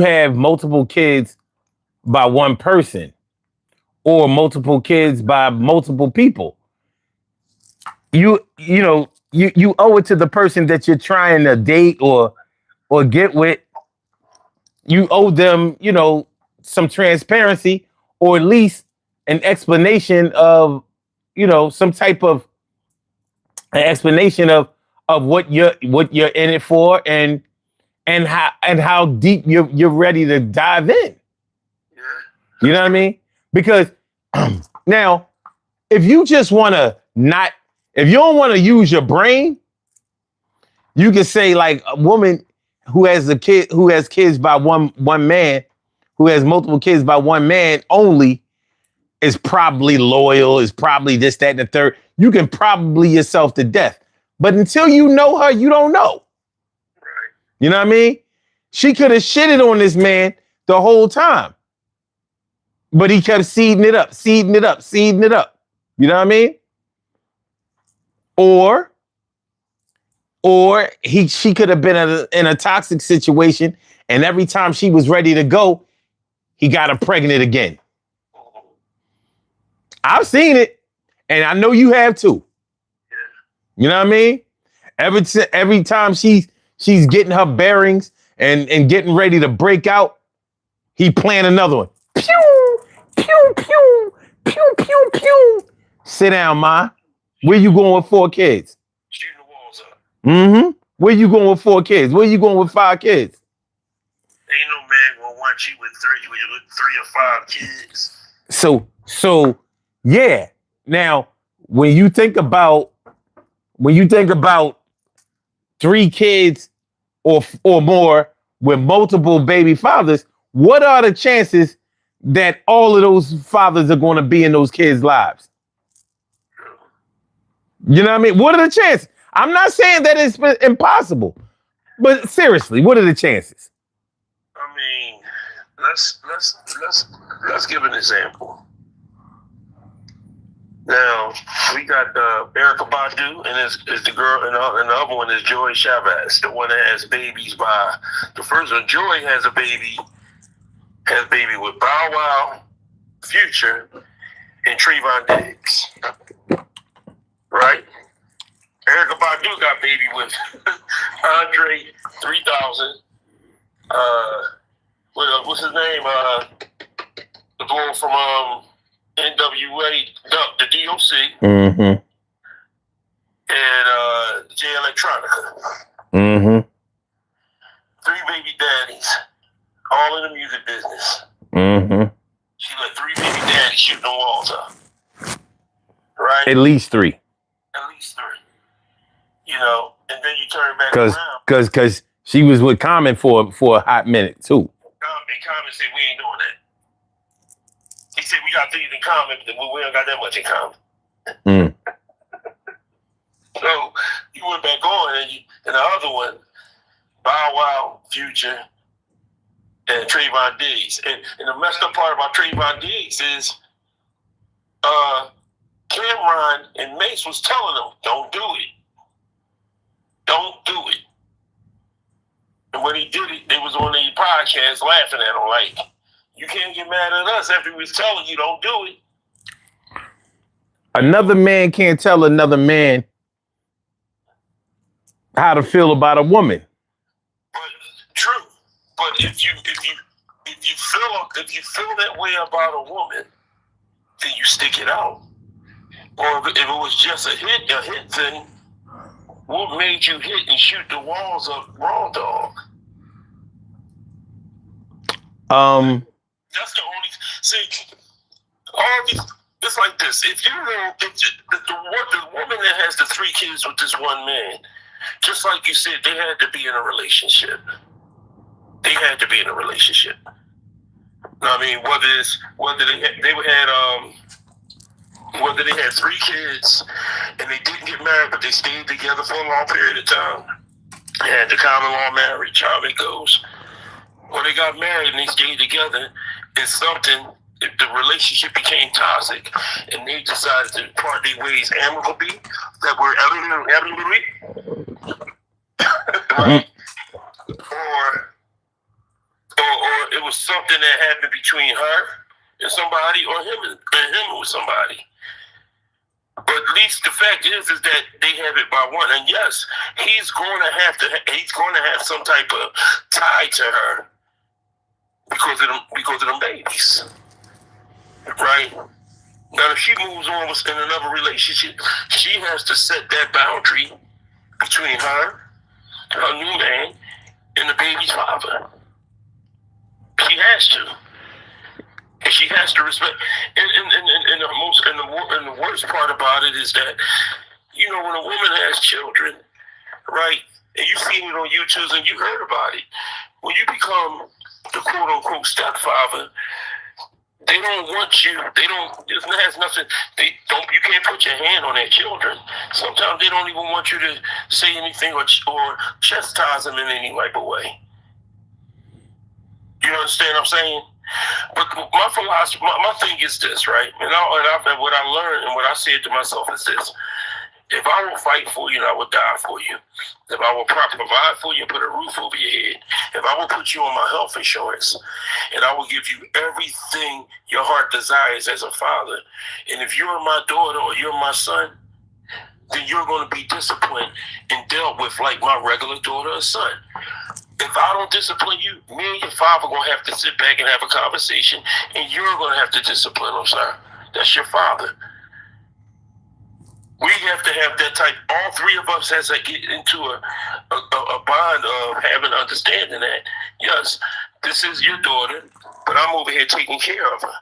have multiple kids by one person or multiple kids by multiple people, you owe it to the person that you're trying to date or get with. You owe them, some transparency or at least an explanation of, some type of an explanation of what you're in it for and how deep you're ready to dive in. You know what I mean? Because now, if you just want to if you don't want to use your brain, you can say like a woman who has kids by one man, who has multiple kids by one man only, is probably loyal, is probably this, that, and the third. You can probably yourself to death. But until you know her, you don't know. Right. You know what I mean? She could have shitted on this man the whole time. But he kept seeding it up, seeding it up, seeding it up. You know what I mean? Or she could have been in a toxic situation, and every time she was ready to go, he got her pregnant again. I've seen it, and I know you have too. You know what I mean? Every time she's getting her bearings and getting ready to break out, he planned another one. Pew, pew, pew, pew, pew, pew. Sit down, Ma. Where you going with 4 kids? Shooting the walls up. Mm-hmm. Where you going with 4 kids? Where you going with 5 kids? Ain't no man gonna want you with 3 or 5 kids. So yeah. Now, when you think about 3 kids or more with multiple baby fathers, what are the chances that all of those fathers are going to be in those kids' lives? You know what I mean? What are the chances? I'm not saying that it's impossible, but seriously, what are the chances? I mean, let's give an example. Now we got Erica Badu, and it's the girl, and the other one is Joy Chavez, the one that has babies by the first one. Joy has a baby with Bow Wow, Future, and Trayvon Diggs. Right? Erica Badu got baby with Andre 3000. What's his name? The boy from NWA, the DOC, Mm-hmm. and J Electronica. Mm-hmm. 3 baby daddies, all in the music business. Mm-hmm. She let 3 baby daddies shoot the walls up. Right? At least 3. At least 3. You know, and then you turn back around. Because she was with Common for a hot minute too. And Common said, we ain't doing that. He said, we got things in common, but we don't got that much in common. Mm. So you went back on, and the other one, Bow Wow, Future, and Trayvon Diggs. And the messed up part about Trayvon Diggs is Cameron and Mace was telling them, don't do it. Don't do it. And when he did it, they was on the podcast laughing at him like, you can't get mad at us after we was telling you don't do it. Another man can't tell another man how to feel about a woman. But true. But if you feel that way about a woman, then you stick it out. Or if it was just a hit thing, what made you hit and shoot the walls up, raw dog? That's the only. See, all these. It's like this. If you know, the woman that has the 3 kids with this one man, just like you said, they had to be in a relationship. They had to be in a relationship. I mean, whether they had 3 kids and they didn't get married, but they stayed together for a long period of time, and the common law marriage, how it goes, or they got married and they stayed together, it's something. If the relationship became toxic and they decided to part their ways amicably, that were right? Or it was something that happened between her and somebody, or him with somebody. But at least the fact is that they have it by one. And yes, he's going to have some type of tie to her because of them babies. Right? Now, if she moves on in another relationship, she has to set that boundary between her new man, and the baby's father. She has to. And she has to respect. And the worst part about it is that, you know, when a woman has children, right, and you've seen it on YouTube and you heard about it, when you become the quote-unquote stepfather, They don't want you. They don't. It has nothing. They don't. You can't put your hand on their children. Sometimes they don't even want you to say anything or chastise them in any type of way. You understand what I'm saying? But my philosophy, my thing is this, right? And what I learned and what I said to myself is this: if I will fight for you, and I will die for you. If I will provide for you and put a roof over your head. If I will put you on my health insurance, and I will give you everything your heart desires as a father. And if you're my daughter or you're my son, then you're going to be disciplined and dealt with like my regular daughter or son. If I don't discipline you, me and your father are going to have to sit back and have a conversation, and you're going to have to discipline him, sir. That's your father. We have to have that type. All three of us has to get into a bond of having understanding that, yes, this is your daughter, but I'm over here taking care of her.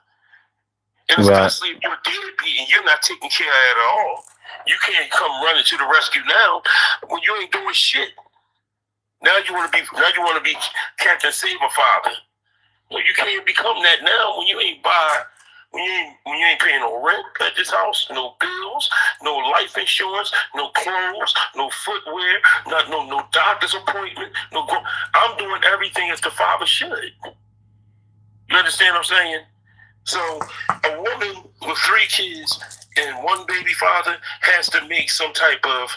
And especially if you're deadbeat and you're not taking care of her at all, you can't come running to the rescue now when you ain't doing shit. Now you want to be Captain Saber Father. Well, you can't become that now when you ain't when you ain't paying no rent at this house, no bills, no life insurance, no clothes, no footwear, no doctor's appointment, I'm doing everything as the father should. You understand what I'm saying? So a woman with 3 kids and 1 baby father has to make some type of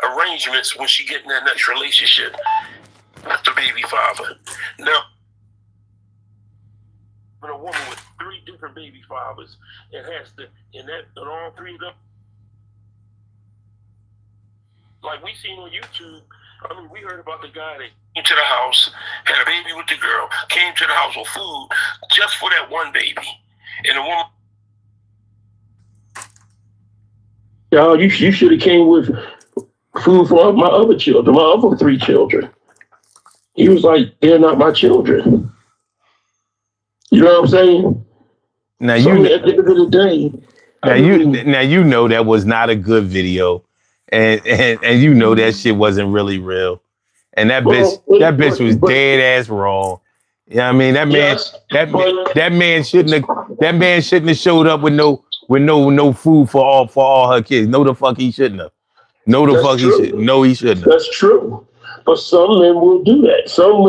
arrangements when she get in that next relationship with the baby father. Now, when a woman with 3 different baby fathers, it has to, and all 3 of them, like we seen on YouTube. I mean, we heard about the guy that came to the house, had a baby with the girl, came to the house with food just for that 1 baby, and the woman. Yo, you should have came with food for my other children, my other 3 children. He was like, they're not my children. You know what I'm saying? Now at the end of the day, now you know that was not a good video, and you know that shit wasn't really real, and that bitch was dead ass wrong. You know what I mean? That man shouldn't have showed up with no food for all her kids. No, the fuck he shouldn't have. No, the fuck he should. No, he shouldn't have. That's true. But some men will do that. Some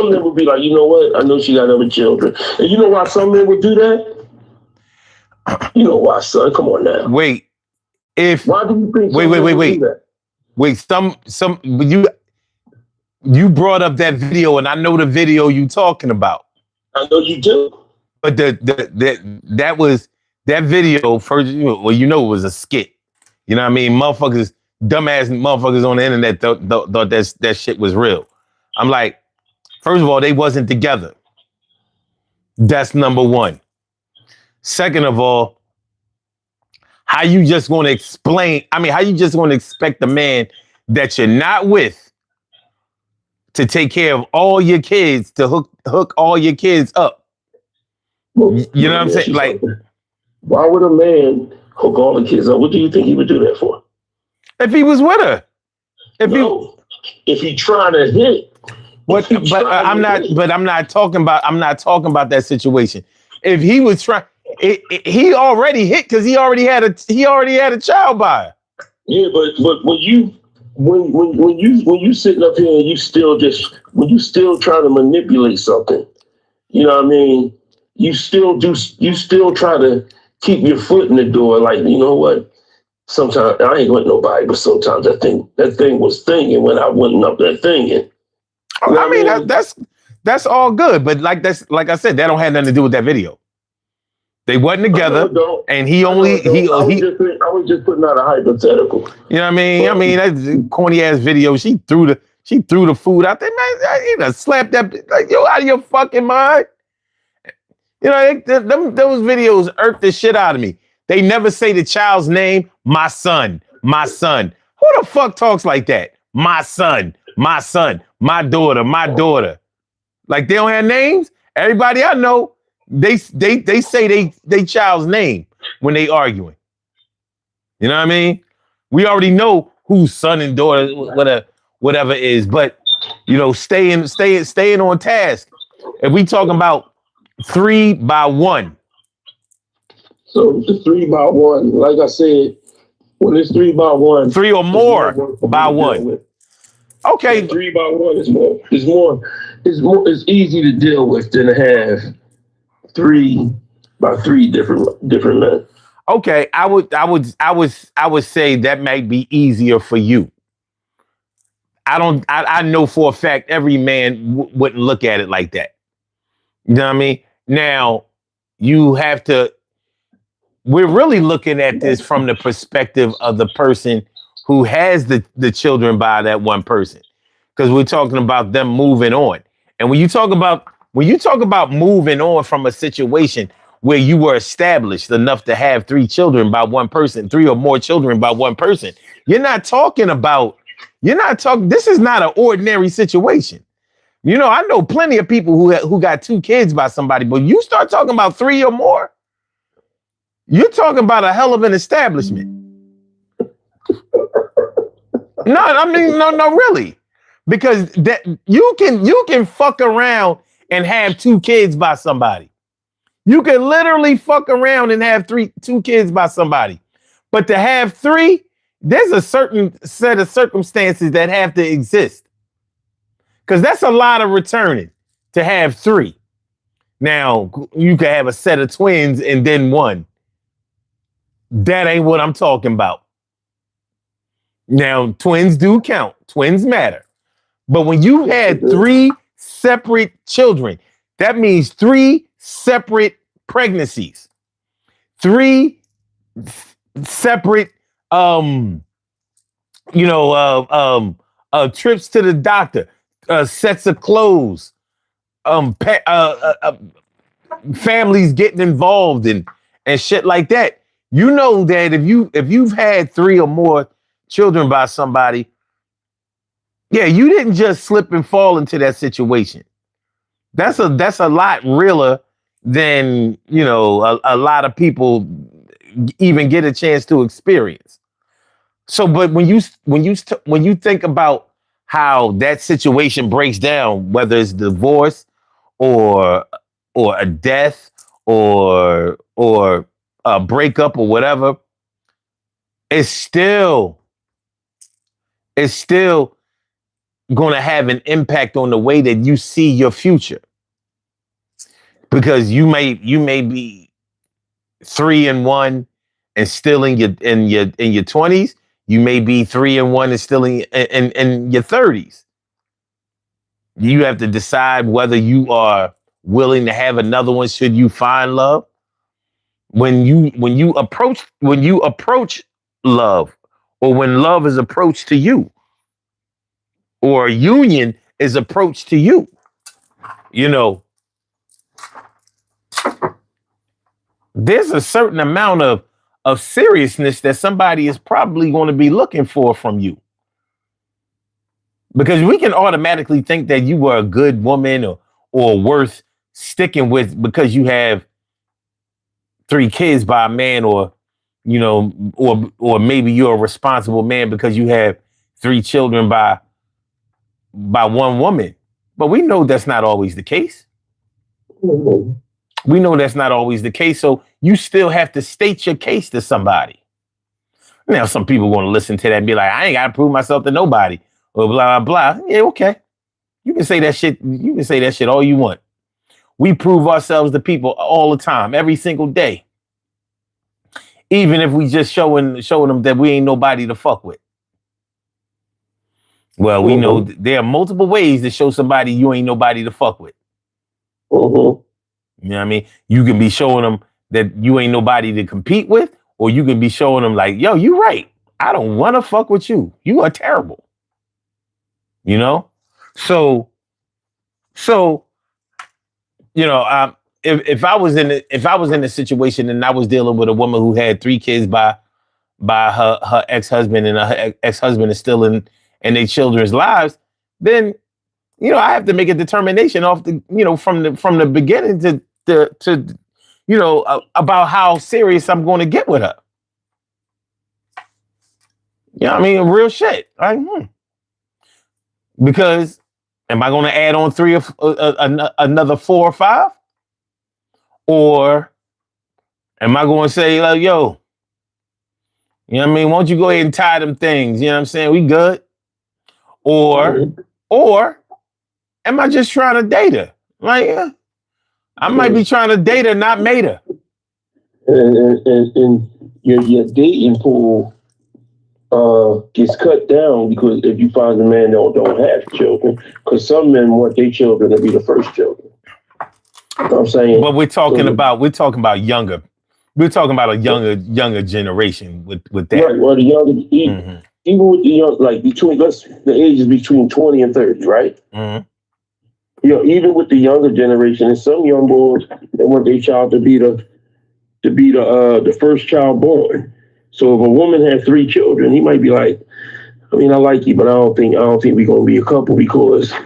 men will be like, you know what? I know she got other children. And you know why some men would do that? You know why, son? Come on now. Wait. Why do you think some men would do that? Wait, you brought up that video, and I know the video you talking about. I know you do. But that video first, it was a skit. You know what I mean? Dumbass motherfuckers on the internet thought that shit was real. I'm like, first of all, they wasn't together. That's number one. Second of all, how you just going to expect the man that you're not with to take care of all your kids, to hook all your kids up? You know what I'm saying? Like, why would a man hook all the kids up? What do you think he would do that for? If he was with her. If he trying to hit. I'm not talking about that situation. If he was trying, he already hit because he already had a child by her. Yeah, but when you sitting up here and you still trying to manipulate something, you know what I mean? You still try to keep your foot in the door. Like, you know what? Sometimes I ain't with nobody, but sometimes that thing was thinking when I wasn't up there thinking. You know I mean, that's all good, but like I said, that don't have nothing to do with that video. They wasn't together, and I was just putting out a hypothetical. You know what I mean? I mean, that corny ass video. She threw the food out there, man. I slapped that like, yo, out of your fucking mind. You know, those videos irked the shit out of me. They never say the child's name. My son. Who the fuck talks like that? My son. My daughter. Like they don't have names. Everybody I know, they say they child's name when they arguing. You know what I mean? We already know whose son and daughter, whatever is. But staying on task. If we talking about 3 by 1, So the 3 by 1, like I said, when it's 3 by 1, Three or it's more more work for me by to deal one. with. Yeah, Okay. 3 by 1 is more. It's easy to deal with than to have 3 by 3 different men. Okay. I would say that might be easier for you. I know for a fact every man wouldn't look at it like that. You know what I mean? Now, you have to, we're really looking at this from the perspective of the person who has the children by that one person. Because we're talking about them moving on. And when you talk about moving on from a situation where you were established enough to have 3 children by one person, 3 or more children by one person, you're not talking about, this is not an ordinary situation. I know plenty of people who got 2 kids by somebody, but you start talking about 3 or more, you're talking about a hell of an establishment. No, I mean, no, really, because that you can fuck around and have 2 kids by somebody. You can literally fuck around and have 2 kids by somebody, but to have 3, there's a certain set of circumstances that have to exist, because that's a lot of returning to have 3. Now you can have a set of twins and then one. That ain't what I'm talking about. Now, twins do count. Twins matter. But when you had 3 separate children, that means 3 separate pregnancies, 3 separate, you know, trips to the doctor, sets of clothes, families getting involved and shit like that. You know that if you've had 3 or more children by somebody, yeah, you didn't just slip and fall into that situation. That's a lot realer than a lot of people even get a chance to experience. So, but when you think about how that situation breaks down, whether it's divorce or a death or a breakup or whatever, it's still it's still going to have an impact on the way that you see your future, because you may be 3 and 1 and still in your 20s. You may be 3 and 1 and still in your 30s. You have to decide whether you are willing to have another one should you find love. When you approach love, or when love is approached to you, or a union is approached to you, you know there's a certain amount of seriousness that somebody is probably going to be looking for from you, because we can automatically think that you were a good woman, or worth sticking with because you have 3 kids by a man, or maybe you're a responsible man because you have 3 children by one woman. But we know that's not always the case. Mhm. We know that's not always the case. So you still have to state your case to somebody. Now, some people are going to listen to that and be like, I ain't got to prove myself to nobody, or blah, blah, blah. Yeah, okay. You can say that shit. You can say that shit all you want. We prove ourselves to people all the time, every single day. Even if we just showing them that we ain't nobody to fuck with. Well, we know Mhm. there are multiple ways to show somebody you ain't nobody to fuck with. Mhm. You know what I mean? You can be showing them that you ain't nobody to compete with, or you can be showing them like, yo, you right. I don't want to fuck with you. You are terrible. You know? So, so, you know, if I was in a situation and I was dealing with a woman who had 3 kids by her ex-husband, and her ex-husband is still in their children's lives, then I have to make a determination off from the beginning to about how serious I'm going to get with her. I mean, real shit. Because am I going to add on another 4 or 5, or Am I going to say like, yo, you know what I mean? Won't you go ahead and tie them things? You know what I'm saying? We good? Or, Mhm. or am I just trying to date her? Like, I might be trying to date her, not mate her. And your dating pool gets cut down because if you find a man that don't have children, because some men want their children to be the first children. You know what I'm saying? But So we're talking about younger. We're talking about a younger generation with that. right, well, the younger, Mm-hmm. even with the young, like between the ages between 20 and 30, right? Mm-hmm. Even with the younger generation, and some young boys they want their child to be the first child born. So if a woman has three children, he might be like, I mean, I like you, but I don't think we're gonna be a couple because I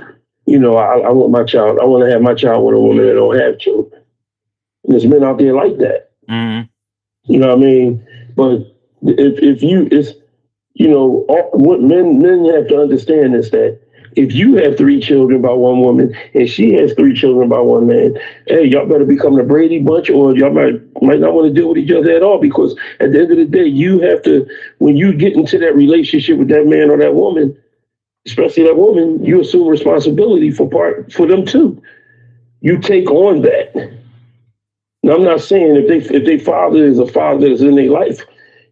want my child. I want to have my child with a woman that don't have children. And there's men out there like that. Mm-hmm. You know what I mean? But if you it's what men have to understand is that if you have three children by one woman and she has three children by one man, hey, y'all better become the Brady Bunch, or y'all might not want to deal with each other at all. Because at the end of the day, you have to, when you get into that relationship with that man or that woman, especially that woman, you assume responsibility for them too. You take on that. Now, I'm not saying if they father is a father that's in their life,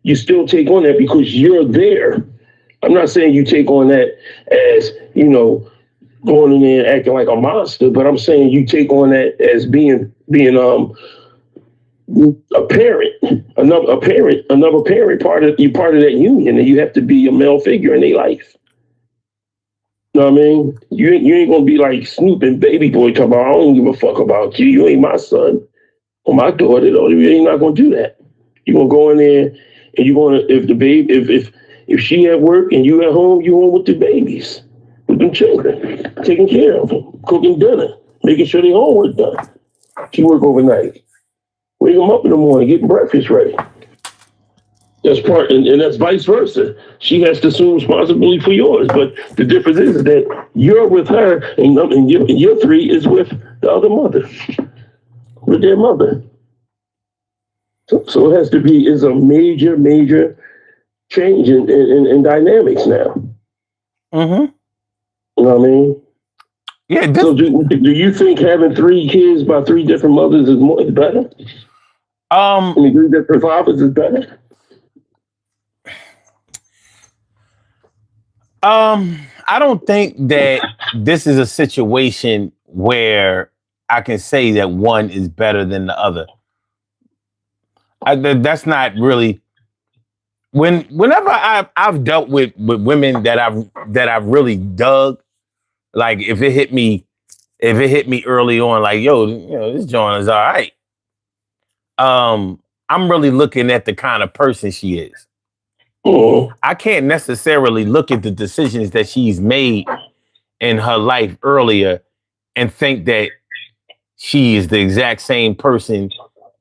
you still take on that because you're there. I'm not saying you take on that as, going in there and acting like a monster, but I'm saying you take on that as being a parent, another parent, part of that union, and you have to be a male figure in their life. You know what I mean? You ain't gonna be like Snoop and Baby Boy talking about I don't give a fuck about you. You ain't my son or my daughter. Though. You ain't not gonna do that. You're gonna go in there and you're gonna if the baby if she at work and you at home, you on with the babies, with them children, taking care of them, cooking dinner, making sure their homework done. She work overnight. Wake them up in the morning, getting breakfast ready. That's part, and that's vice versa. She has to assume responsibility for yours. But the difference is that you're with her, and your three is with the other mother, with their mother. So it has to be is a major, major change in dynamics now. Mm-hmm. You know what I mean? Yeah. So do you think having three kids by three different mothers is better? Um. And three different fathers is better? I don't think that this is a situation where I can say that one is better than the other. That's not really whenever I've dealt with women that I've really dug. Like if it hit me early on, like yo, this joint is all right. I'm really looking at the kind of person she is. Mm-hmm. I can't necessarily look at the decisions that she's made in her life earlier and think that she is the exact same person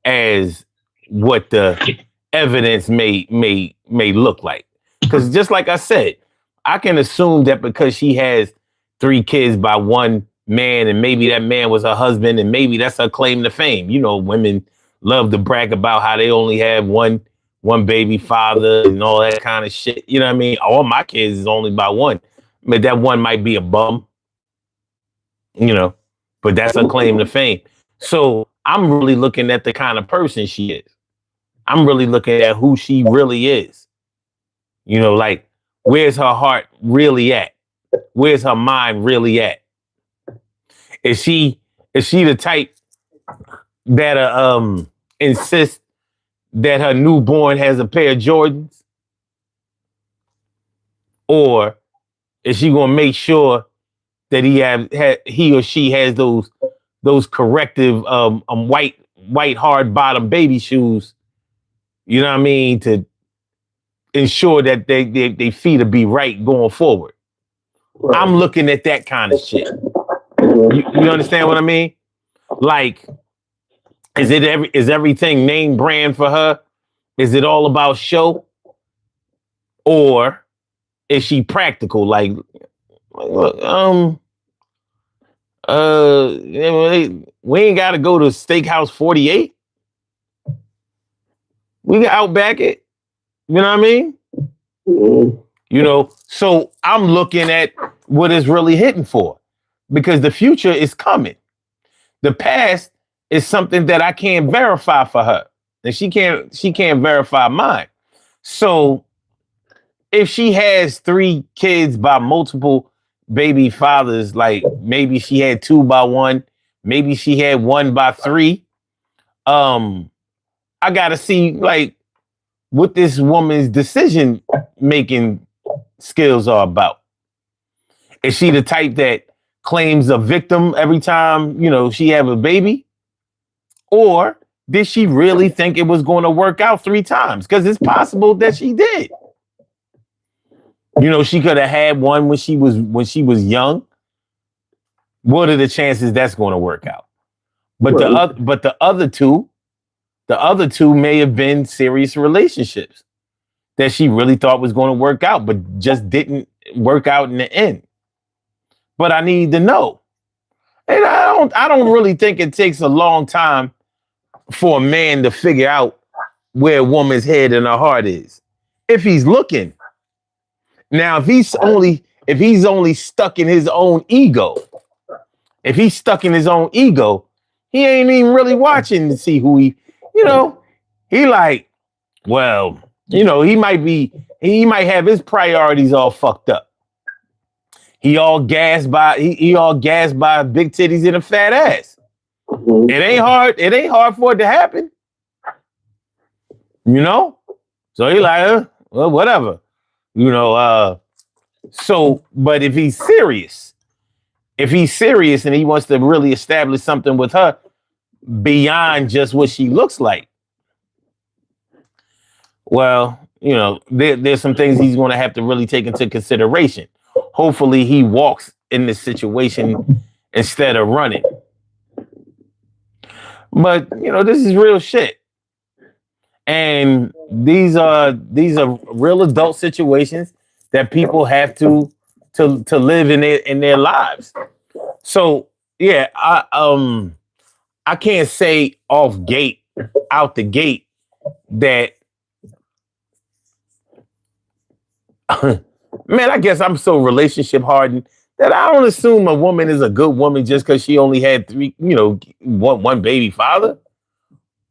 as what the evidence may look like. Because just like I said, I can assume that because she has three kids by one man, and maybe that man was her husband, and maybe that's her claim to fame. Women love to brag about how they only have one baby father and all that kind of shit. You know what I mean? All my kids is only by one, but that one might be a bum. You know, but that's her claim to fame. So I'm really looking at the kind of person she is. I'm really looking at who she really is. Like where's her heart really at? Where's her mind really at? Is she the type that insists that her newborn has a pair of Jordans, or is she gonna make sure that he or she has those corrective white hard bottom baby shoes? You know what I mean, to ensure that they feet will be right going forward. I'm Right. looking at that kind of shit. You Mm-hmm. understand what I mean? Like, is everything name brand for her? Is it all about show, or is she practical? Like, look, we ain't got to go to Steakhouse 48. We can outback it. You know what I mean? Mm-hmm. You know, so I'm looking at what it's really hitting for because the future is coming. The past is something that I can't verify for her. And she can't verify mine. So if she has 3 kids by multiple baby fathers, like maybe she had 2 by one, maybe she had 1 by 3. I gotta see like what this woman's decision making skills are about. Is she the type that claims a victim every time, she have a baby? Or did she really think it was going to work out 3 times? Because it's possible that she did. She could have had one when she was young. What are the chances that's going to work out? But the other two may have been serious relationships that she really thought was going to work out, but just didn't work out in the end. But I need to know. And I don't really think it takes a long time for a man to figure out where a woman's head and her heart is. If he's looking. Now, if he's only stuck in his own ego, he ain't even really watching to see who he like, well, he might have his priorities all fucked up. He all gassed by big titties and a fat ass. Mm-hmm. It ain't hard for it to happen. So he like, well, whatever. So, but if he's serious and he wants to really establish something with her beyond just what she looks like, well, there's some things he's going to have to really take into consideration. Hopefully he walks in this situation instead of running. But, this is real shit. And these are real adult situations that people have to live in their lives. So yeah, I can't say out the gate that man, I guess I'm so relationship hardened that I don't assume a woman is a good woman just because she only had 3, one baby father.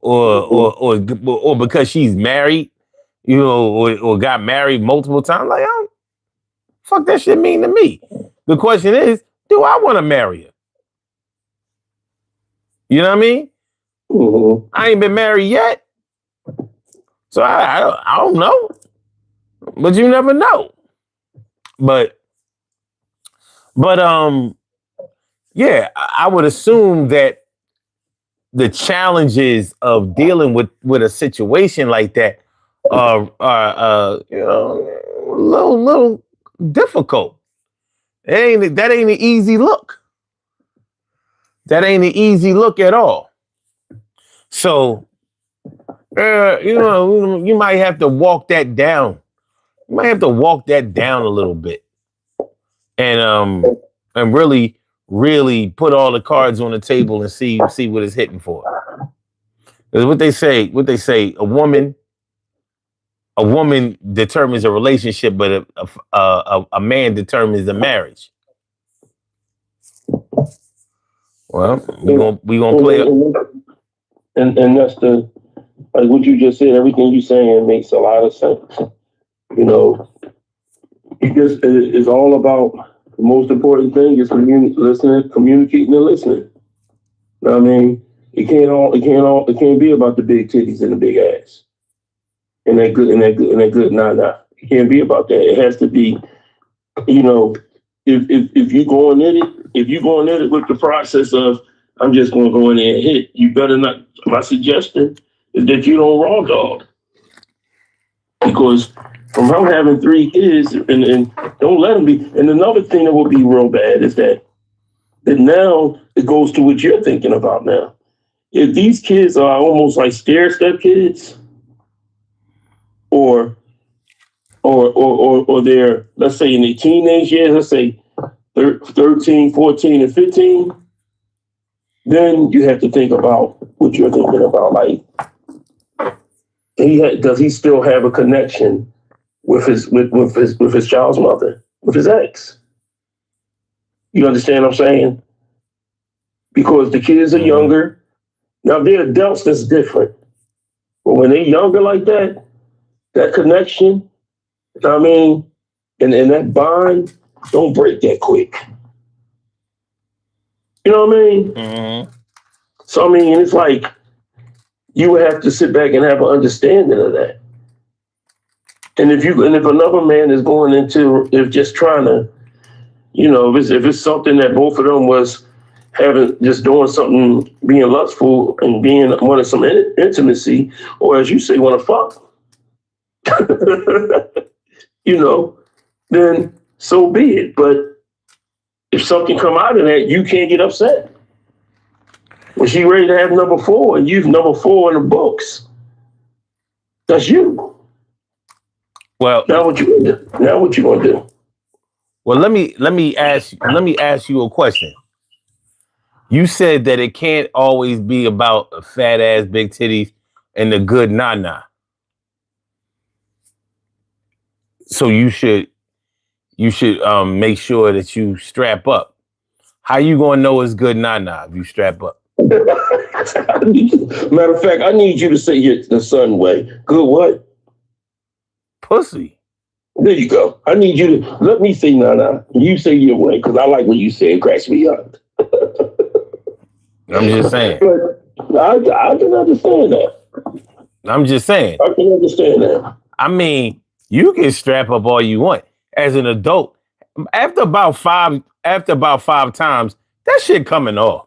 Or because she's married, or got married multiple times. Like, fuck that shit mean to me. The question is, do I want to marry her? You know what I mean? Mm-hmm. I ain't been married yet, so I don't know. But you never know. But yeah, I would assume that the challenges of dealing with a situation like that are a little difficult. That ain't an easy look. That ain't an easy look at all. So, you might have to walk that down. You might have to walk that down a little bit, and really, really put all the cards on the table and see what it's hitting for. Because what they say, a woman determines a relationship, but a man determines a marriage. Well, we gonna play it. And that's like what you just said. Everything you're saying makes a lot of sense. It's all about the most important thing is communicating and listening. You know what I mean? It can't be about the big titties and the big ass. And that good. Nah. It can't be about that. It has to be, if you're going at it with the process of I'm just gonna go in there and hit, you better not. My suggestion is that you don't raw dog. Because from her having 3 kids and don't let them be. And another thing that would be real bad is that now it goes to what you're thinking about now. If these kids are almost like stair-step kids, or they're, let's say in their teenage years, let's say 13, 14, and 15, then you have to think about what you're thinking about. Like, Does he still have a connection with his child's mother, with his ex? You understand what I'm saying? Because the kids are younger. Now, they're adults, that's different. But when they're younger like that, that connection, I mean, and that bond don't break that quick. You know what I mean? Mm-hmm. So, I mean, it's like you would have to sit back and have an understanding of that. And if another man is going into, if just trying to, you know, if it's something that both of them was just doing something, being lustful and wanting some intimacy, or as you say, want to fuck, you know, then so be it. But if something come out of that, you can't get upset. When she ready to have number 4 and you've number 4 in the books, that's you. Well, now what you gonna do? Well, let me ask you a question. You said that it can't always be about a fat ass, big titties, and the good nana. So you should make sure that you strap up. How you gonna know it's good nana if you strap up? Matter of fact, I need you to say it the Sun way. Good what? Pussy. There you go. I need you to let me say nana. You say your way because I like what you say. It cracks me up. I'm just saying. But I can understand that. I'm just saying. I can understand that. I mean, you can strap up all you want as an adult. After about five times, that shit coming off.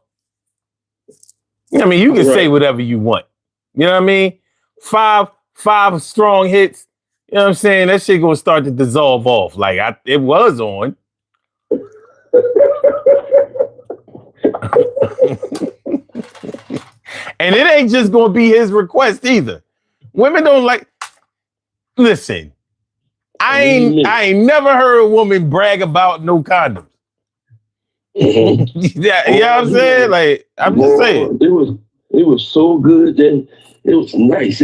I mean, you can say whatever you want. You know what I mean? Five strong hits. You know what I'm saying? That shit gonna start to dissolve off. Like it was on. And it ain't just gonna be his request either. Women don't like. Listen, I ain't never heard a woman brag about no condoms. Mm-hmm. Yeah, you know what I'm saying? Like, I'm just saying. It was so good that it was nice.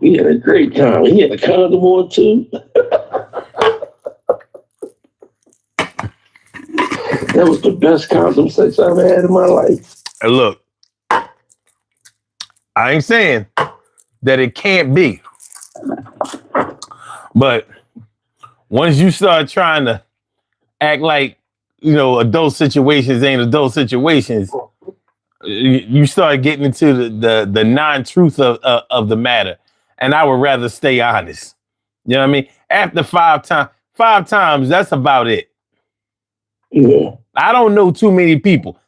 We had a great time. He had a condom on too. That was the best condom sex I've ever had in my life. Look, I ain't saying that it can't be. But once you start trying to act like, you know, adult situations ain't adult situations, you start getting into the non-truth of the matter. And I would rather stay honest. You know what I mean? After five times, that's about it. Yeah. I don't know too many people.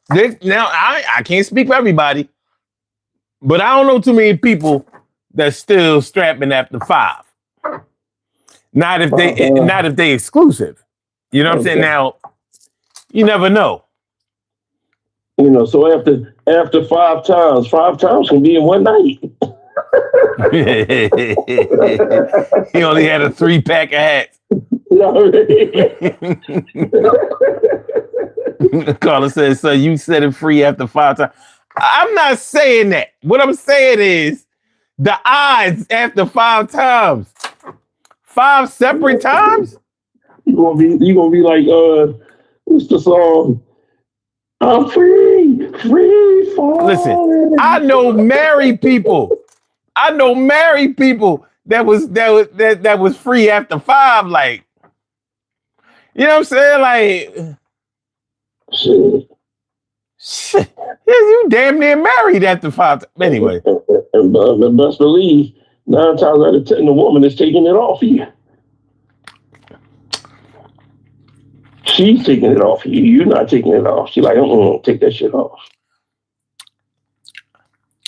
Now, I can't speak for everybody, but I don't know too many people that's still strapping after 5. Not if they exclusive. You know what I'm saying? Now, you never know. You know, so after 5 times can be in one night. He only had a 3-pack of hats. Carla says, so you set it free after 5 times. I'm not saying that. What I'm saying is the odds after 5 times. 5 separate times? You gonna be like, what's the song? I'm free falling. Listen, I know married people that was free after 5. Like, you know what I'm saying? Like, shit. You damn near married after 5 times. Anyway. And best believe 9 times out of 10, the woman is taking it off of you. She's taking it off of you. You're not taking it off. She's like, take that shit off.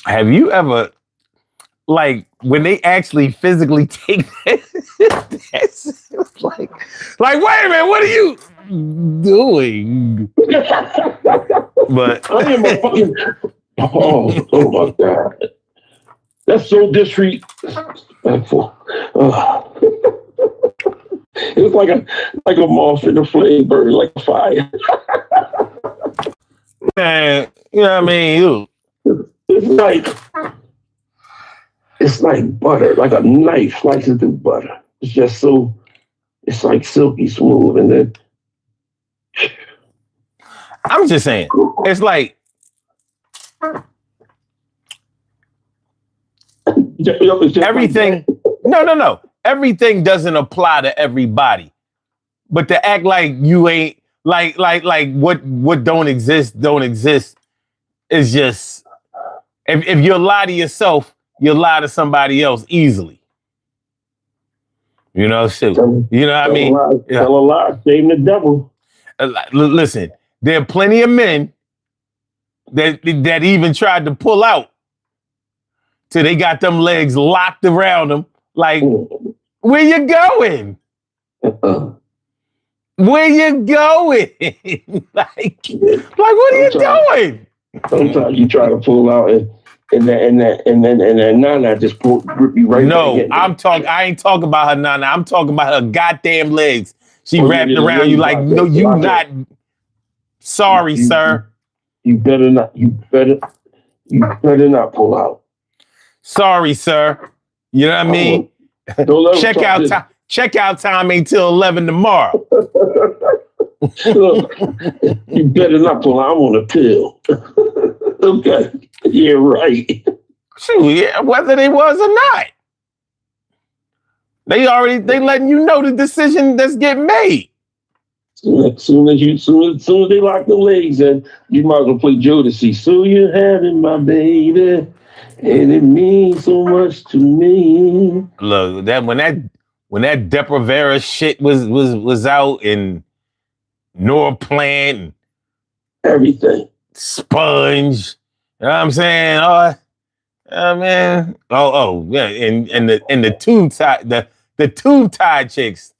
Have you ever, like, when they actually physically take that's like, wait a minute, what are you doing? But I am a fucking. Oh my God. That's so disrespectful. It was like a moth in a flame burn, like a fire. Man, you know what I mean? It's it's like butter, like a knife slices through butter. It's just so, it's like silky smooth. And then I'm just saying, it's like everything. No. Everything doesn't apply to everybody. But to act like you ain't like what don't exist is just if you lie to yourself, you lie to somebody else easily. You know, shit. You know what I mean? Tell a lie, shame the devil. Listen, there are plenty of men that even tried to pull out till they got them legs locked around them. Like, where you going? Where you going? like what are you doing? Sometimes you try to pull out and then Nana just grip you right. No, I ain't talking about her Nana. I'm talking about her goddamn legs. She wrapped around you like, no, you not. Sorry, sir. You better not. You better not pull out. Sorry, sir. You know what I mean? Checkout time ain't till 11 tomorrow. Look, you better not pull out. I'm on a pill. Okay. Yeah, right. Shoot, yeah, whether they was or not. They letting you know the decision that's getting made. Soon as they lock the legs in, you might as well play Jodeci. So you're having my baby, and it means so much to me. Look, when that Depo-Provera shit was out in Norplant and everything, Sponge, you know what I'm saying? Man. Oh, yeah, and the tube tie, the tube tie chicks.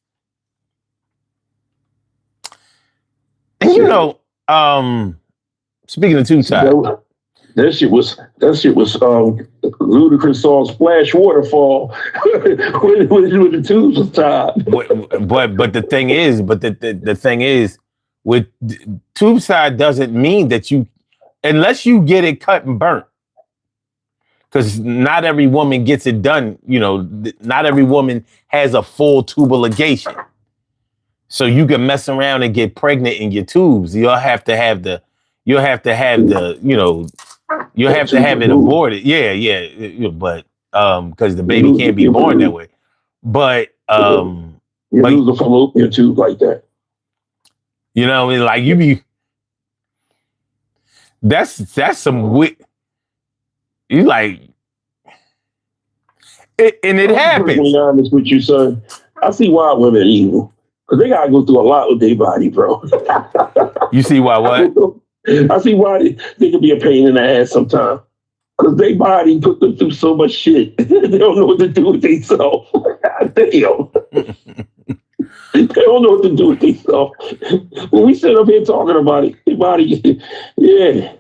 And you know, speaking of tube tie, that shit was Ludacris song Splash Waterfall when the tubes was tied. But the thing is, with tube tie doesn't mean that you, unless you get it cut and burnt. Because not every woman gets it done. You know, not every woman has a full tubal ligation. So you can mess around and get pregnant in your tubes. You'll have to have it aborted. Yeah. But because the baby can't be born that way. But you lose a fallopian tube like that. You know, like you be. That's some weird. You like it, and it happens. To be honest with you, son, I see why women are evil. Because they gotta go through a lot with their body, bro. You see why what? I see why they can be a pain in the ass sometimes. Because their body put them through so much shit. They don't know what to do with themselves. Damn. They don't know what to do with themselves. When we sit up here talking about it, their body, yeah.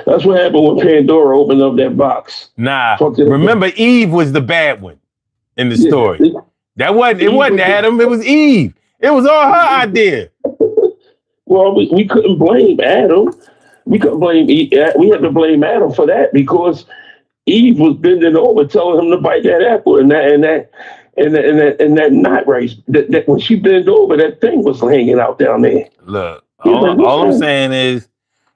That's what happened when Pandora opened up that box. Nah, remember Eve was the bad one in the story. It wasn't Adam, it was Eve. It was all her idea. Well, we couldn't blame Adam. We couldn't blame Eve. We had to blame Adam for that because Eve was bending over, telling him to bite that apple and that nut rice. That when she bent over, that thing was hanging out down there. Look, all I'm saying is,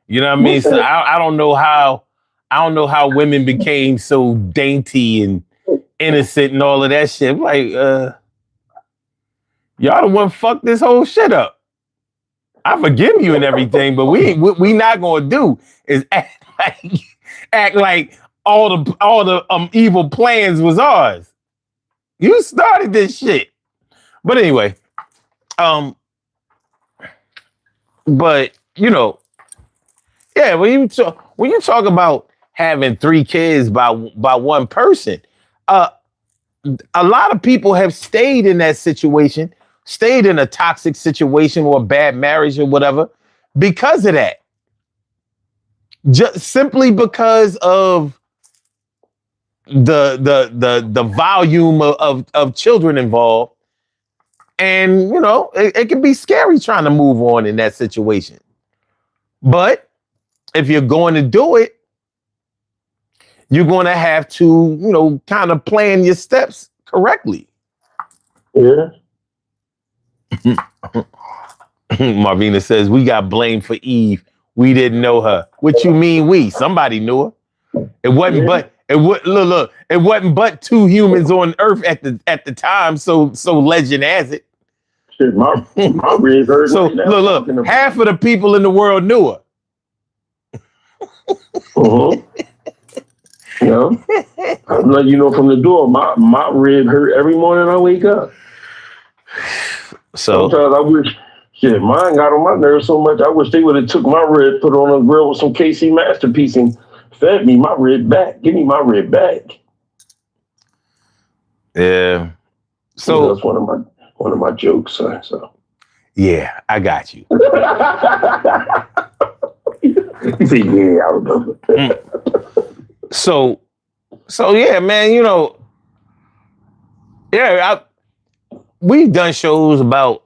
you know what I mean? So I don't know how women became so dainty and innocent and all of that shit. Like, y'all the one fucked this whole shit up. I forgive you and everything, but we not gonna do is act like all the evil plans was ours. You started this shit. But anyway, but you know, yeah, when you talk about having 3 kids by one person, a lot of people have stayed in that situation, stayed in a toxic situation or a bad marriage or whatever because of that. Just simply because of the volume of children involved. And, you know, it can be scary trying to move on in that situation. But if you're going to do it, you're going to have to, kind of plan your steps correctly. Yeah. Marvina says, we got blamed for Eve. We didn't know her. What you mean we? Somebody knew her. It wasn't look, it wasn't but two humans on Earth at the time, so legend has it. Shit, my red heard so right now look, half of the people in the world knew her. I'm letting you know from the door, my rib hurt every morning I wake up. So sometimes I wish, mine got on my nerves so much. I wish they would have took my rib, put it on a grill with some KC Masterpiece and fed me my rib back. Give me my rib back. Yeah. So that's one of my jokes. So yeah, I got you. You say, yeah, I remember. So yeah, man, we've done shows about,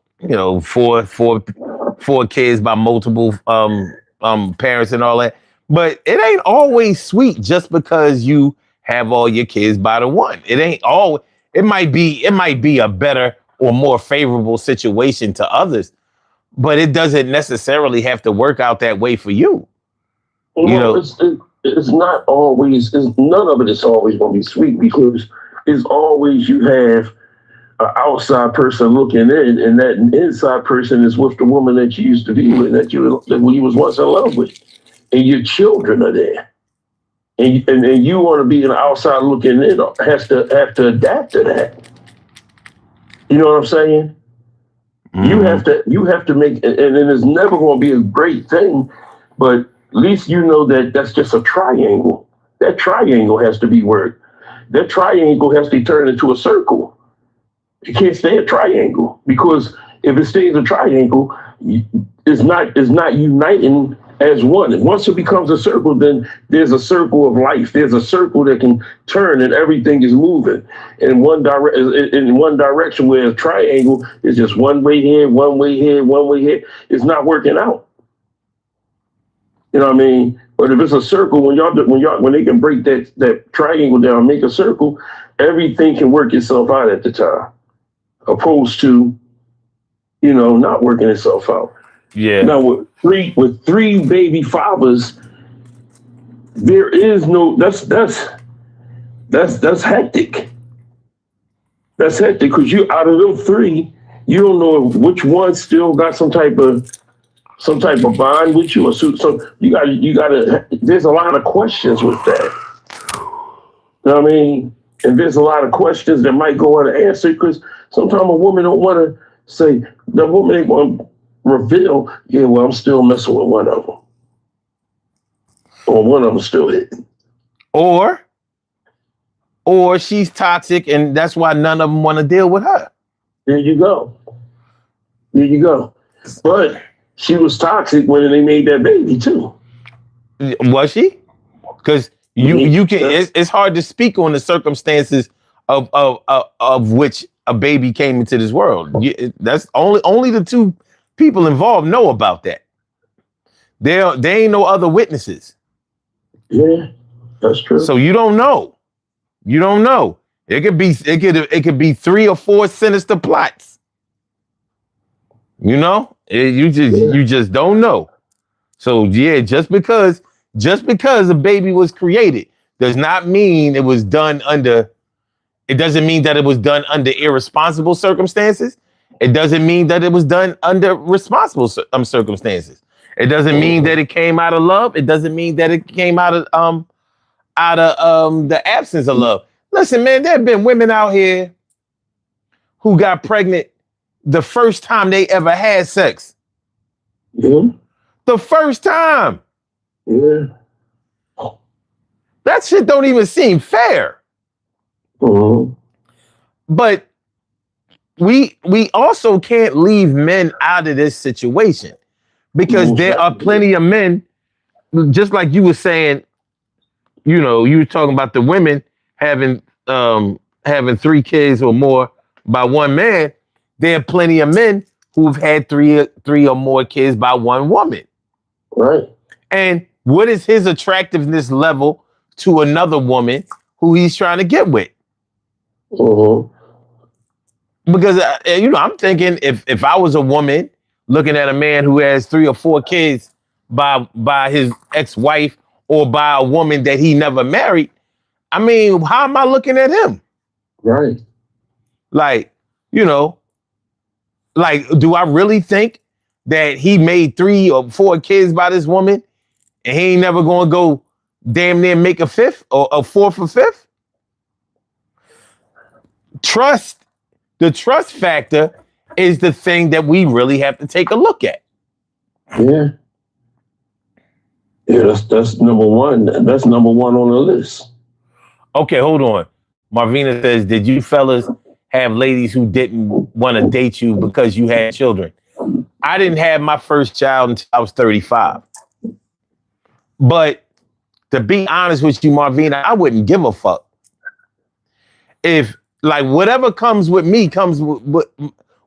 four kids by multiple parents and all that. But it ain't always sweet just because you have all your kids by the one. It ain't all. It might be a better or more favorable situation to others, but it doesn't necessarily have to work out that way for you. It's not always. None of it is always going to be sweet because it's always you have an outside person looking in, and that inside person is with the woman that you used to be with, that you was once in love with, and your children are there, and you want to be an outside looking in, have to adapt to that. You know what I'm saying? Mm-hmm. You have to make, and it's never going to be a great thing, but at least you know that that's just a triangle. That triangle has to be worked. That triangle has to turn into a circle. It can't stay a triangle because if it stays a triangle, it's not uniting as one. And once it becomes a circle, then there's a circle of life. There's a circle that can turn and everything is moving in one direction. Where a triangle is just one way here, one way here, one way here. It's not working out. You know what I mean? But if it's a circle, when they can break that triangle down, and make a circle, everything can work itself out at the time. Opposed to, not working itself out. Yeah. Now with three baby fathers, there is no. That's hectic. That's hectic because you out of those three, you don't know which one still got some type of bond with you, or so you gotta. There's a lot of questions with that. You know what I mean? And there's a lot of questions that might go unanswered because sometimes a woman don't want to say, the woman ain't going to reveal, I'm still messing with one of them. Or one of them still hitting. Or she's toxic and that's why none of them want to deal with her. There you go. But she was toxic when they made that baby too. Was she? Because you can. It's hard to speak on the circumstances of which a baby came into this world. That's only the two people involved know about that. There ain't no other witnesses. Yeah, that's true. So you don't know. It could be 3 or 4 sinister plots. You just don't know. So yeah, just because a baby was created does not mean it was done under. It doesn't mean that it was done under irresponsible circumstances. It doesn't mean that it was done under responsible circumstances. It doesn't mean that it came out of love. It doesn't mean that it came out of the absence of love. Listen, man, there have been women out here who got pregnant the first time they ever had sex. Yeah. The first time. Yeah. That shit don't even seem fair. Mm-hmm. But we also can't leave men out of this situation because there are plenty of men, just like you were saying, you were talking about the women having 3 kids or more by one man. There are plenty of men who've had three or more kids by one woman. Right. And what is his attractiveness level to another woman who he's trying to get with. Uh-huh. Because I'm thinking if I was a woman looking at a man who has 3 or 4 kids by his ex-wife or by a woman that he never married, I mean, how am I looking at him? Right. Like, like, do I really think that he made 3 or 4 kids by this woman and he ain't never gonna go damn near make a 5th or a 4th or 5th? The trust factor is the thing that we really have to take a look at. Yeah. Yeah, that's number one. That's number one on the list. Okay, hold on. Marvina says, did you fellas have ladies who didn't want to date you because you had children? I didn't have my first child until I was 35. But to be honest with you, Marvina, I wouldn't give a fuck. If like whatever comes with me comes with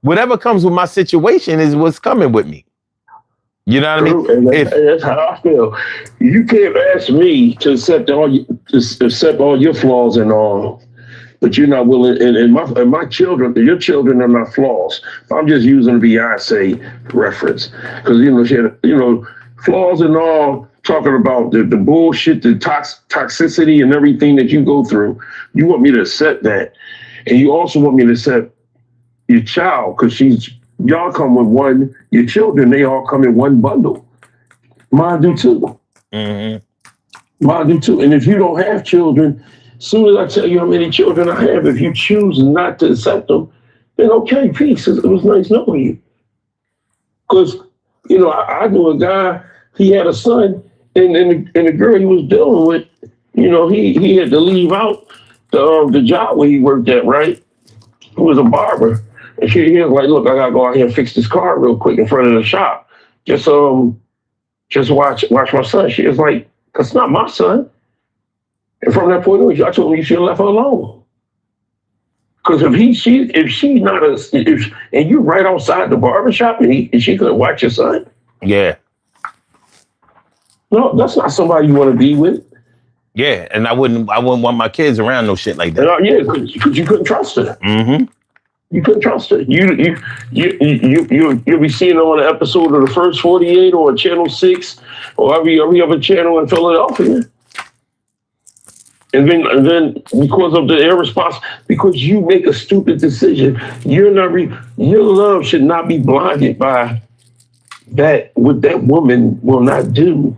whatever comes with my situation is what's coming with me. You know what I mean? And that's how I feel. You can't ask me to accept all your flaws and all, but you're not willing. And my children, your children are not flaws. I'm just using a Beyonce reference because she had flaws and all. Talking about the bullshit, the toxicity, and everything that you go through. You want me to accept that, and you also want me to accept your child because y'all come with one. Your children, they all come in one bundle. Mine do too. Mm-hmm. Mine do too. And if you don't have children, as soon as I tell you how many children I have, if you choose not to accept them, then okay, peace. It was nice knowing you. Because I knew a guy. He had a son. And the girl he was dealing with, he had to leave out the job where he worked at, right? He was a barber. And he was like, look, I gotta go out here and fix this car real quick in front of the shop. Just watch my son. She was like, that's not my son. And from that point on, I told him you should have left her alone. Because if she's not and you right outside the barber shop and she couldn't watch your son. Yeah. No, that's not somebody you want to be with. Yeah, and I wouldn't want my kids around no shit like that. Yeah, because you couldn't trust her. Mm-hmm. You couldn't trust her. You'll be seeing her on an episode of the First 48 or Channel 6 or every other channel in Philadelphia. And then because of the because you make a stupid decision, your love should not be blinded by what that woman will not do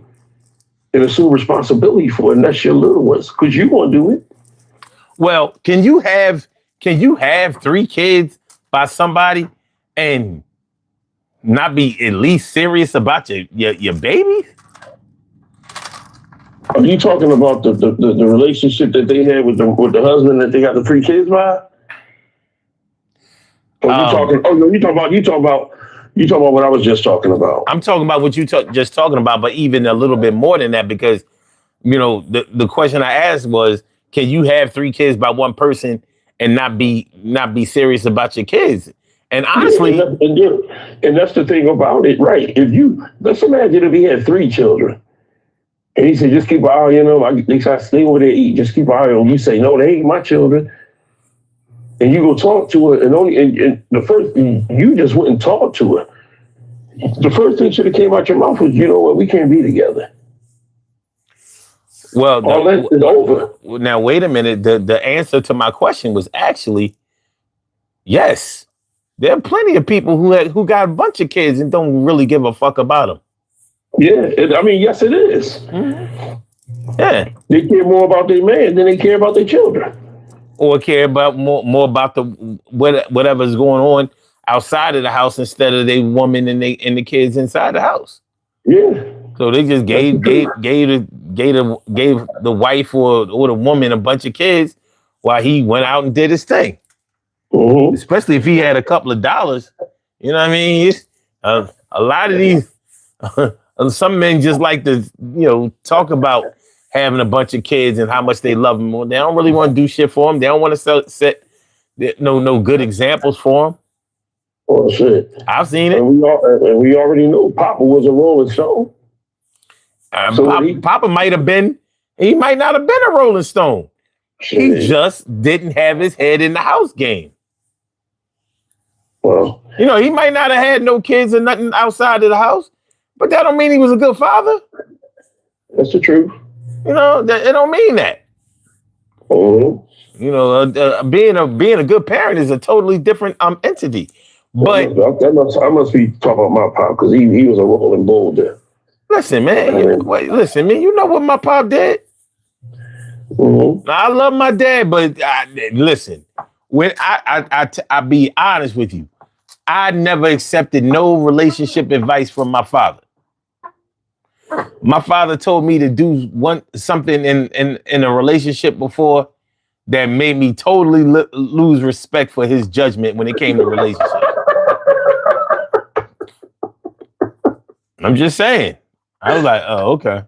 and assume responsibility for it, and that's your little ones, because you won't do it. Well, can you have 3 kids by somebody and not be at least serious about your baby? Are you talking about the relationship that they had with the husband that they got the 3 kids by? Or you talking about what I was just talking about. I'm talking about what you just talking about, but even a little bit more than that, because the question I asked was, can you have 3 kids by one person and not be serious about your kids? And honestly, and that's the thing about it, right? Let's imagine if he had 3 children, and he said, just keep an eye on them. They stay over there to eat. Just keep an eye on them. You say, no, they ain't my children. And you go talk to her, and the first you just wouldn't talk to her. The first thing should have came out your mouth was, you know what, we can't be together. Well, all that is over. Now wait a minute. The answer to my question was actually yes. There are plenty of people who got a bunch of kids and don't really give a fuck about them. Yeah, yes, it is. Mm-hmm. Yeah, they care more about their man than they care about their children. Or care about more about the whatever's going on outside of the house instead of the woman and the kids inside the house. Yeah. So they just gave the wife or the woman a bunch of kids while he went out and did his thing. Mm-hmm. Especially if he had a couple of dollars. You know what I mean? A lot of these some men just like to talk about having a bunch of kids and how much they love them. They don't really want to do shit for them. They don't want to set no good examples for them. Oh shit! I've seen it. And we already know Papa was a Rolling Stone. Papa might have been He might not have been a Rolling Stone. He Shit. just didn't have his head in the house game. Well, You know, he might not have had no kids or nothing outside of the house, but that don't mean he was a good father. that's the truth. You know, it don't mean that. Mm-hmm. You know, being a good parent is a totally different entity. But I must be talking about my pop because he was a rolling boulder. listen, man. Listen, man. You know what my pop did? Mm-hmm. I love my dad, but listen. When I be honest with you, I never accepted no relationship advice from my father. My father told me to do something in a relationship before that made me totally lose respect for his judgment when it came to relationships. I'm just saying. I was like, oh, okay.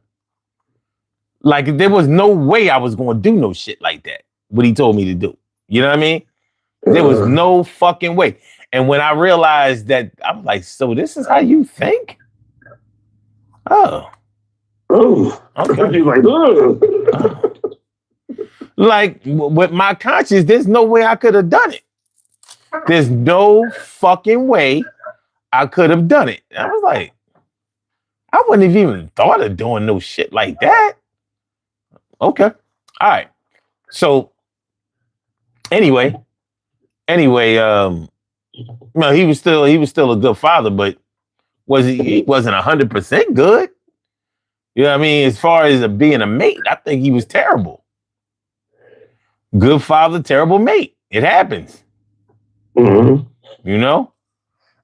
Like there was no way I was going to do no shit like that. What he told me to do. You know what I mean? There was no fucking way. And when I realized that, I was like, so this is how you think? Oh. Okay. You're like, oh. Like with my conscience, there's no way I could have done it. There's no fucking way I could have done it. I was like, I wouldn't have even thought of doing no shit like that. Okay. All right. So anyway, no, he was still a good father, but he wasn't 100% good. You know what I mean? As far as being a mate, I think he was terrible. Good father, terrible mate. It happens. mm-hmm. You know?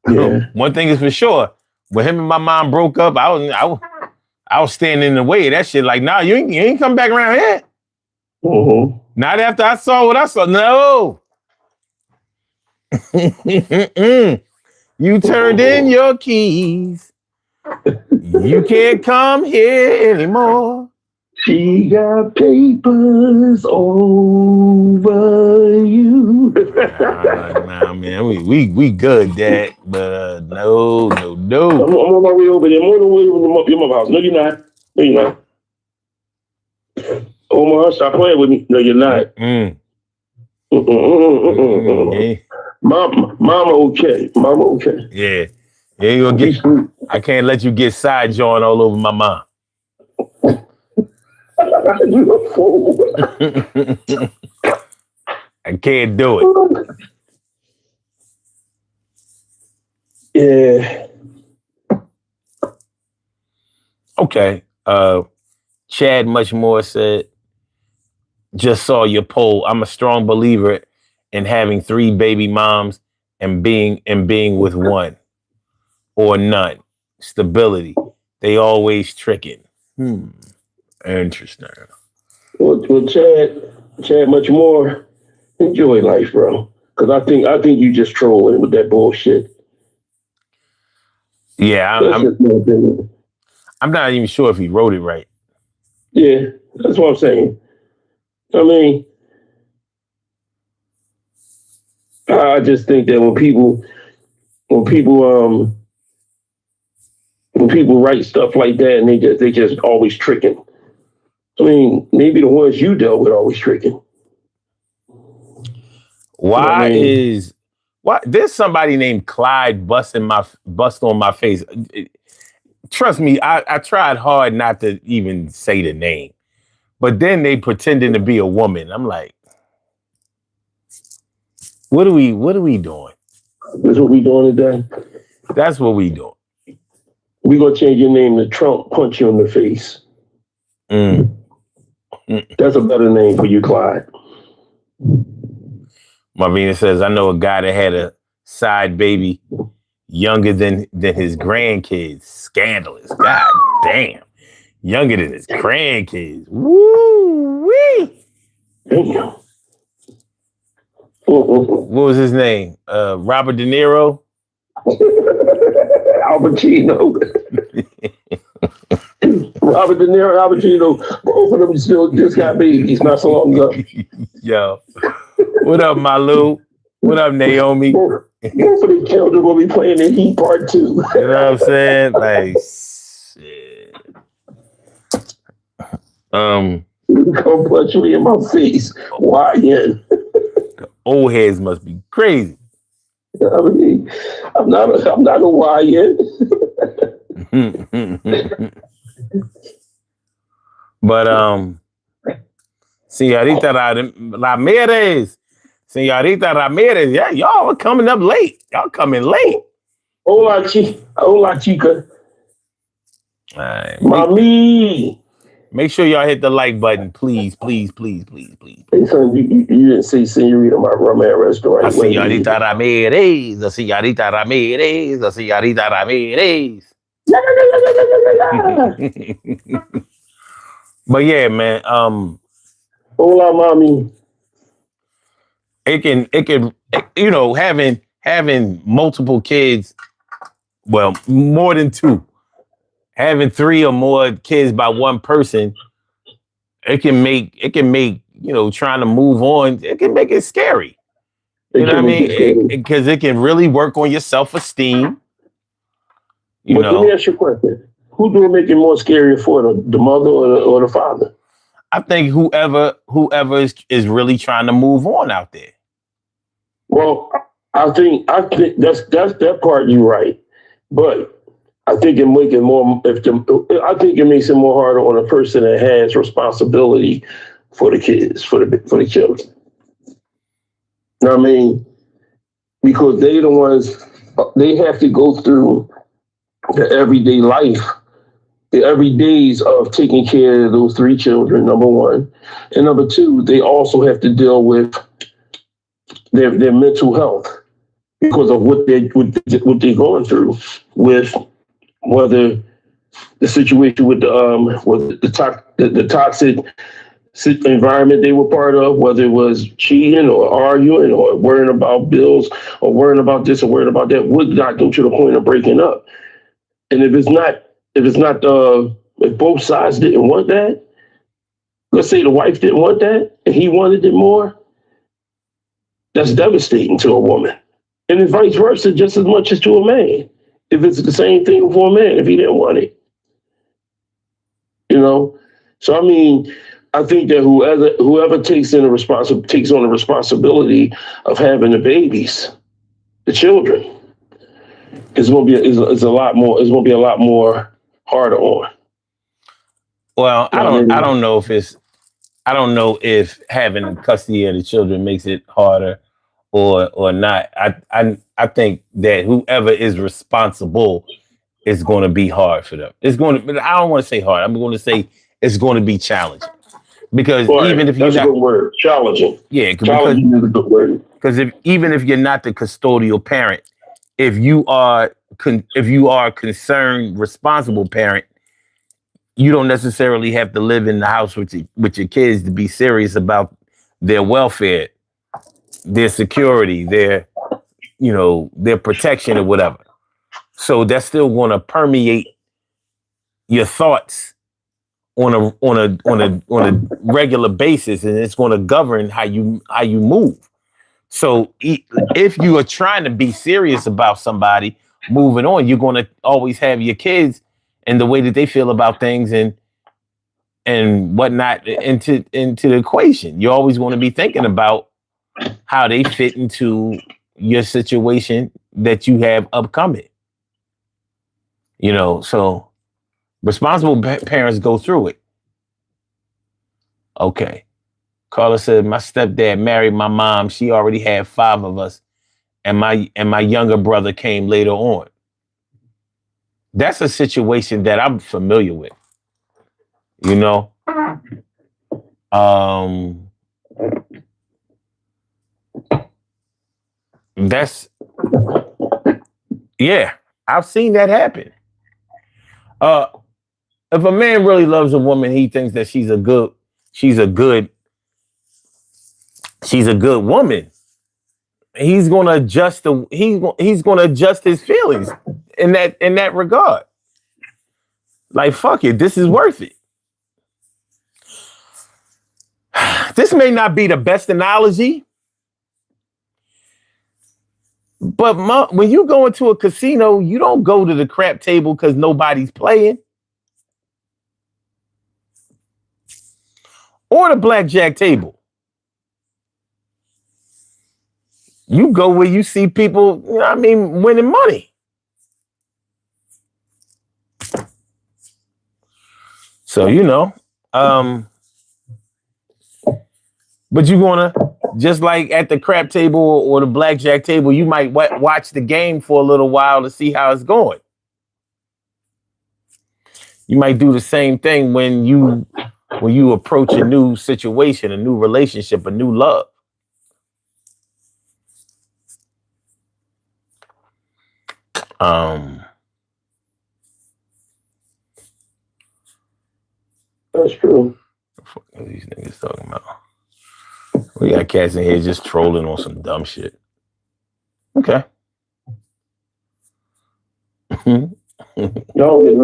Yeah. One thing is for sure. When him and my mom broke up, I was standing in the way of that shit. Like, nah, you ain't come back around here. Mm-hmm. Not after I saw what I saw. No. You turned in your keys. You can't come here anymore. She got papers over you. Nah, man, we good, Dad. But no. I'm on my way over there. I'm on the way over to your mother's house. No, you're not. No, you're not. Omar, stop playing with me. No, you're not. Yeah. Mama okay. Mama okay. Yeah. You ain't gonna get. I can't let you get side jawing all over my mom. You a fool. I can't do it. Yeah. Okay. Chad Muchmore said, just saw your poll. I'm a strong believer in having 3 baby moms and being with one or none. Stability. They always tricking. Interesting. Well, Chad Muchmore, enjoy life, bro. Because I think you just trolling with that bullshit. Yeah, I'm not even sure if he wrote it right. Yeah, that's what I'm saying. I mean, I just think that when people write stuff like that and they just always tricking. I mean, maybe the ones you dealt with always tricking. Why there's somebody named Clyde bust on my face. Trust me, I tried hard not to even say the name. But then they pretending to be a woman. I'm like, what are we doing? That's what we doing today. That's what we doing. We gonna change your name to Trump punch you in the face. That's a better name for you, Clyde. Marvina says, I know a guy that had a side baby younger than his grandkids. Scandalous. God damn. Younger than his grandkids. Woo-wee. Damn. What was his name? Robert De Niro? Al Pacino. Robert De Niro, Al Pacino, both of them still just got babies not so long ago. Yo. What up, Malu? What up, Naomi? Both of the children will be playing the Heat Part 2. You know what I'm saying? Like, shit. Come punch me in my face. YN. Old heads must be crazy. I mean, I'm not a YN. But Señorita Ramirez, yeah, y'all are coming up late. Y'all coming late. Hola, chica. All right. Mommy. Make sure y'all hit the like button, please, please, please, please, please. Hey, son, you didn't say Senorita Ramirez the right way. Señorita Ramirez, the Señorita Ramirez, the Señorita Ramirez. Yeah, yeah, yeah, yeah, yeah, yeah, yeah. But yeah, man, Hola, mommy. it can, you know, having multiple kids, well, more than two, having three or more kids by one person, it can make, you know, trying to move on, it can make it scary. You know what I mean? Because it can really work on your self-esteem. But let me ask you a question. Who do it make it more scary for, the mother or the father? I think whoever is really trying to move on out there. Well, I think that's that part you're right. But I think it makes it more I think it makes it more harder on a person that has responsibility for the kids, for the children. You know what I mean? Because they the ones, they have to go through the everyday life, the everydays of taking care of those three children, number one. And number two, they also have to deal with their mental health because of what they're going through, with whether the situation with the toxic environment they were part of, whether it was cheating or arguing or worrying about bills or worrying about this or worrying about that, would not go to the point of breaking up. And if both sides didn't want that, let's say the wife didn't want that and he wanted it more, that's devastating to a woman. And it's vice versa just as much as to a man. If it's the same thing for a man, if he didn't want it. You know? So I mean, I think that whoever takes on the responsibility of having the babies, the children, it's gonna be a lot more harder on. Well, I don't know if having custody of the children makes it harder or not. I think that whoever is responsible is going to be hard for them. It's going to, but I don't want to say hard. I'm going to say it's going to be challenging because even if you're not, a good word, challenging. Yeah, challenging is a good word. Because even if you're not the custodial parent, if you are a concerned, responsible parent, you don't necessarily have to live in the house with your kids to be serious about their welfare, their security, their protection or whatever. So that's still going to permeate your thoughts on a regular basis, and it's going to govern how you move. So if you are trying to be serious about somebody moving on, you're going to always have your kids and the way that they feel about things and whatnot into the equation. You're always going to be thinking about how they fit into your situation that you have upcoming. You know, so responsible parents go through it. Okay. Carla said, my stepdad married my mom. She already had 5 of us. And my younger brother came later on. That's a situation that I'm familiar with. You know? Yeah, I've seen that happen. If a man really loves a woman, he thinks that she's a good woman. He's going to adjust he's going to adjust his feelings in that regard. Like, fuck it, this is worth it. This may not be the best analogy, but when you go into a casino, you don't go to the crap table because nobody's playing. or the blackjack table. You go where you see people, you know what I mean, winning money. So, you know, but you're gonna, just like at the crap table or the blackjack table, you might watch the game for a little while to see how it's going. You might do the same thing when you approach a new situation, a new relationship, a new love. That's true. What are these niggas talking about? We got cats in here just trolling on some dumb shit. Okay. They don't get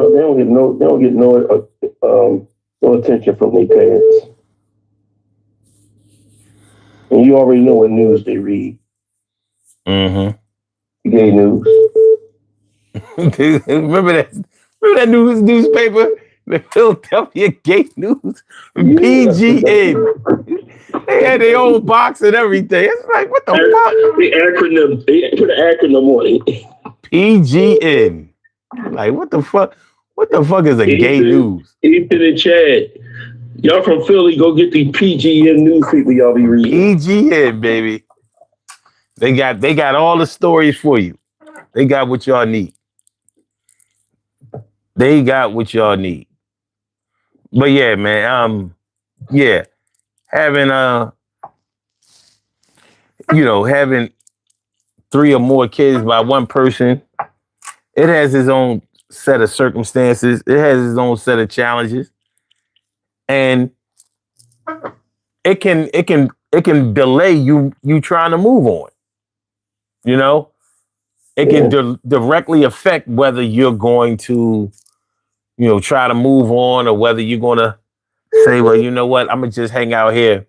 no attention from their parents. And you already know what news they read. Mm-hmm. Gay news. Remember that newspaper? The Philadelphia Gay News? PGN. They had their own box and everything. It's like, what the fuck? The acronym. They put an acronym on it. PGN. Like, what the fuck? What the fuck is a gay news? Ethan and Chad. Y'all from Philly, go get the PGN newspaper y'all be reading. PGN, baby. They got all the stories for you. They got what y'all need. They got what y'all need. But yeah, man, yeah. Having having 3 or more kids by one person, it has its own set of circumstances. It has its own set of challenges. And it can delay you trying to move on. You know? It can directly affect whether you're going to, try to move on, or whether you're going to say, well, you know what, I'm going to just hang out here.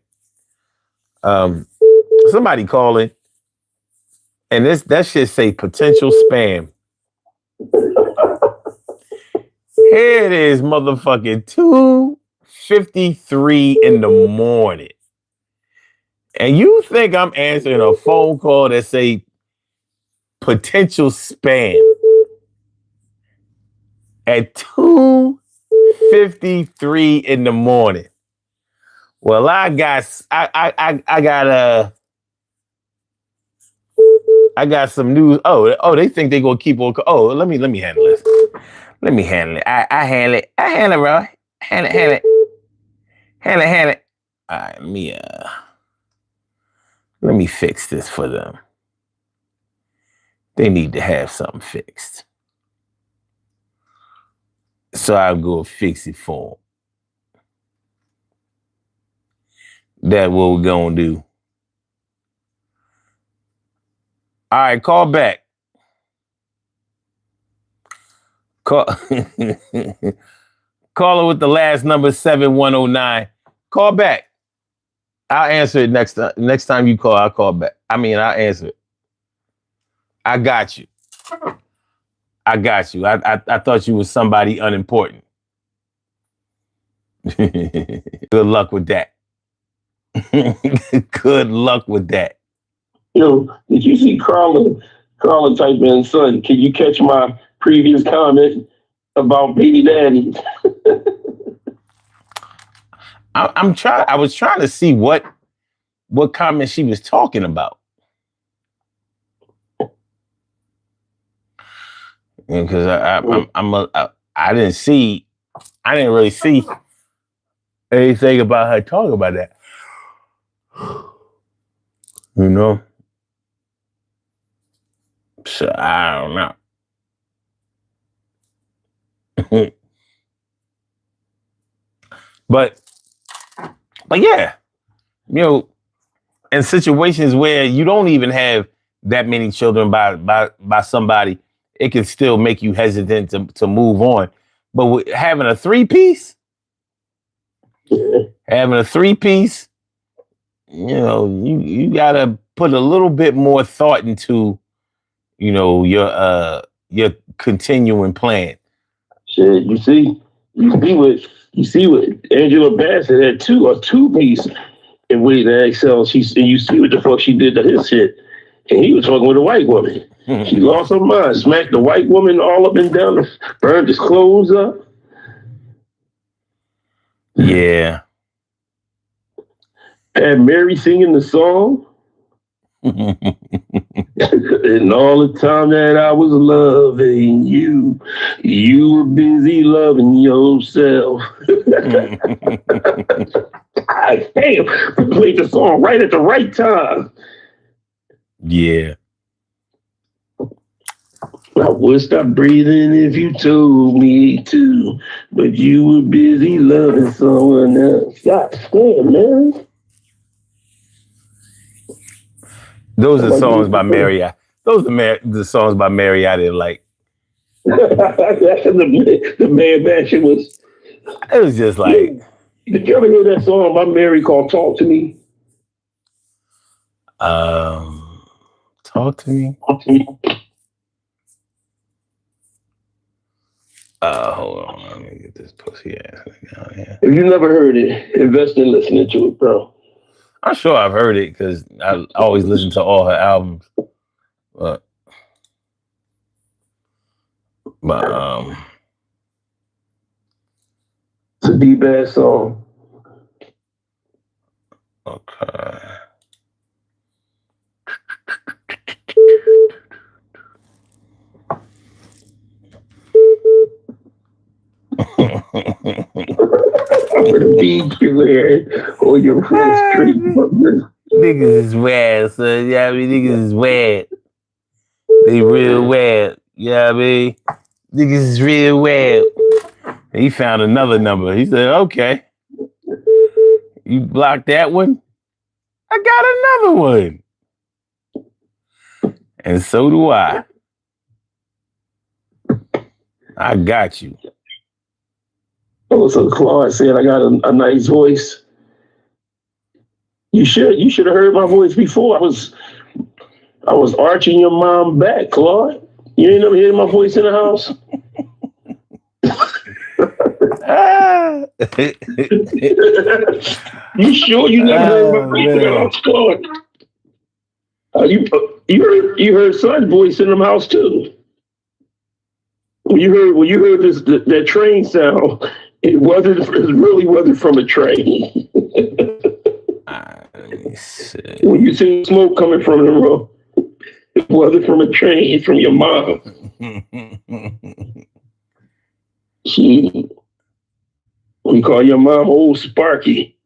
Somebody calling, and that shit say potential spam. Here it is, motherfucking 2:53 in the morning. And you think I'm answering a phone call that say potential spam at 2:53 in the morning? Well, I got some news. Oh, they think they gonna keep on. Oh, let me handle this. Let me handle it. I handle it. I handle it, bro. Handle it. All right, let me fix this for them. They need to have something fixed. So I'll go fix it for them. That's what we're gonna do. All right, call back. Call Caller with the last number 7109. Call back. I'll answer it next time. Next time you call, I'll call back. I'll answer it. I got you. I thought you was somebody unimportant. Good luck with that. Good luck with that. Yo, did you see Carla type in, son, can you catch my previous comment about baby daddy? I was trying to see what comment she was talking about. Because I didn't really see anything about her talking about that. You know? So I don't know. But yeah, in situations where you don't even have that many children by somebody, it can still make you hesitant to move on. But with having a three-piece, you gotta put a little bit more thought into, your continuing plan. Shit, you see You see what Angela Bassett had a two-piece in Waiting XL. And you see what the fuck she did to his shit. And he was fucking with a white woman. She lost her mind, smacked the white woman all up and down, burned his clothes up. Yeah. Had Mary singing the song. And all the time that I was loving you, you were busy loving yourself. God damn, we played the song right at the right time. Yeah. I would stop breathing if you told me to, but you were busy loving someone else. God damn, man. Those are songs by Mary. Those are the songs by Mary I didn't like. The man mansion was. It was just like. Did you ever hear that song by Mary called "Talk to Me"? Talk to me. Hold on. Let me get this pussy ass down here. If you never heard it, invest in listening to it, bro. I'm sure I've heard it because I always listen to all her albums. But it's a deep ass song. Okay. Or your street. Niggas is wet, son. Yeah, I mean, niggas is wet. They real wet. Yeah, I mean, niggas is real wet. He found another number. He said, "Okay, you blocked that one. I got another one, and so do I. I got you." Oh, so Claude said I got a nice voice. You should have heard my voice before. I was arching your mom back, Claude. You ain't never heard my voice in the house? You sure you never heard my voice in the house, Claude? You heard son's voice in the house too. When you heard that train sound, it really wasn't from a train. When you see smoke coming from the room, it wasn't from a train, it's from your mom. We call your mom Old Sparky.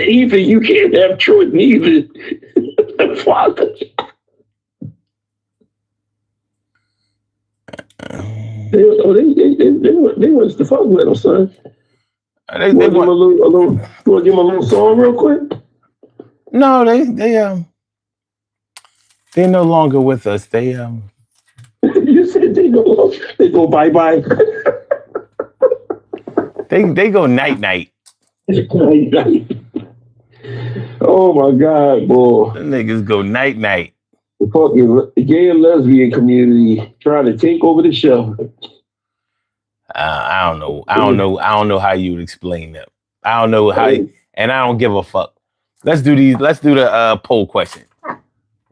Either you can't have choice, neither. Father. They want to fuck with him, son. They want give him a little. You want to give him a little song real quick? No, they're no longer with us. They You said they go bye bye. They go night night. Oh my God, boy! The niggas go night night. The fucking gay and lesbian community trying to take over the show. I don't know how you would explain that. I don't know how, and I don't give a fuck. Let's do the poll question.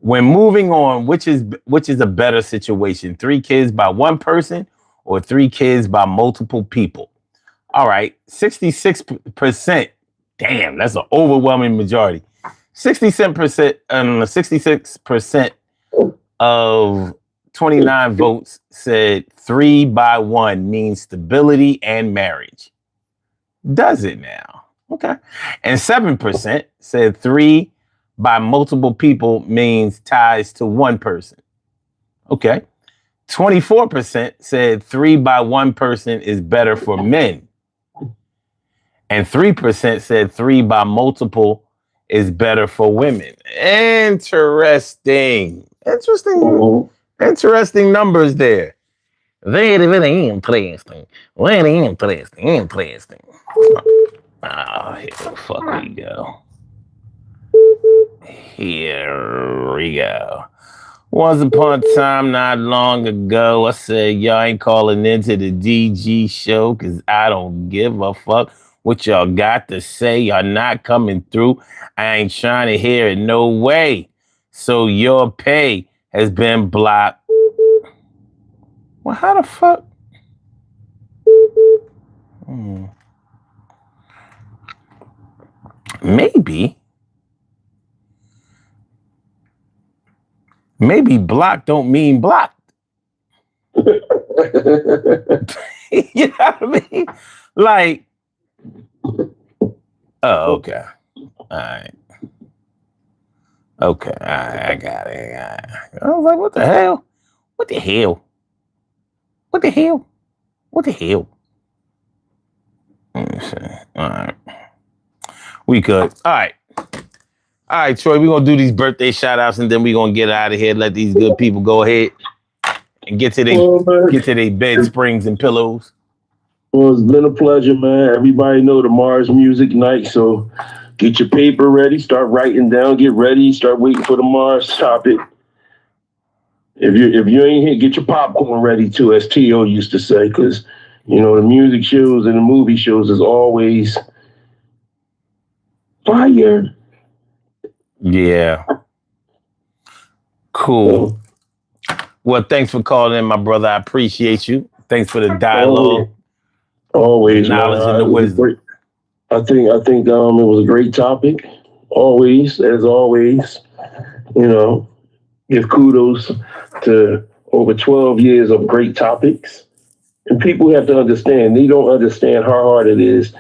When moving on, which is a better situation? 3 kids by one person or 3 kids by multiple people? All right, 66%. Damn, that's an overwhelming majority. 66% of 29 votes said 3 by 1 means stability and marriage. Does it now? Okay. And 7% said 3 by multiple people means ties to one person. Okay. 24% said 3 by 1 person is better for men. And 3% said 3 by multiple is better for women. Interesting numbers there. Very interesting. Interesting. Oh, here the fuck we go. Once upon a time, not long ago, I said, y'all ain't calling into the DG show because I don't give a fuck what y'all got to say. Y'all not coming through. I ain't trying to hear it. No way. So your pay has been blocked. Well, how the fuck? Maybe blocked don't mean blocked. You know what I mean? Like, oh, okay. All right. Okay, all right, I got it. I was like, what the hell? What the hell? What the hell? What the hell? Let me see. All right. We could. All right. All right, Troy, we're going to do these birthday shout outs and then we're going to get out of here. Let these good people go ahead and get to their bed springs and pillows. Well, it's been a pleasure, man. Everybody know tomorrow's music night, so get your paper ready, start writing down, get ready, start waiting for tomorrow's topic. If you ain't here, get your popcorn ready too, as T.O. used to say, because, you know, the music shows and the movie shows is always fire. Yeah. Cool. Well, thanks for calling in, my brother. I appreciate you. Thanks for the dialogue. Always, knowledge and the wisdom. I think it was a great topic. Always, as always, you know, give kudos to over 12 years of great topics. And people have to understand, they don't understand how hard it is.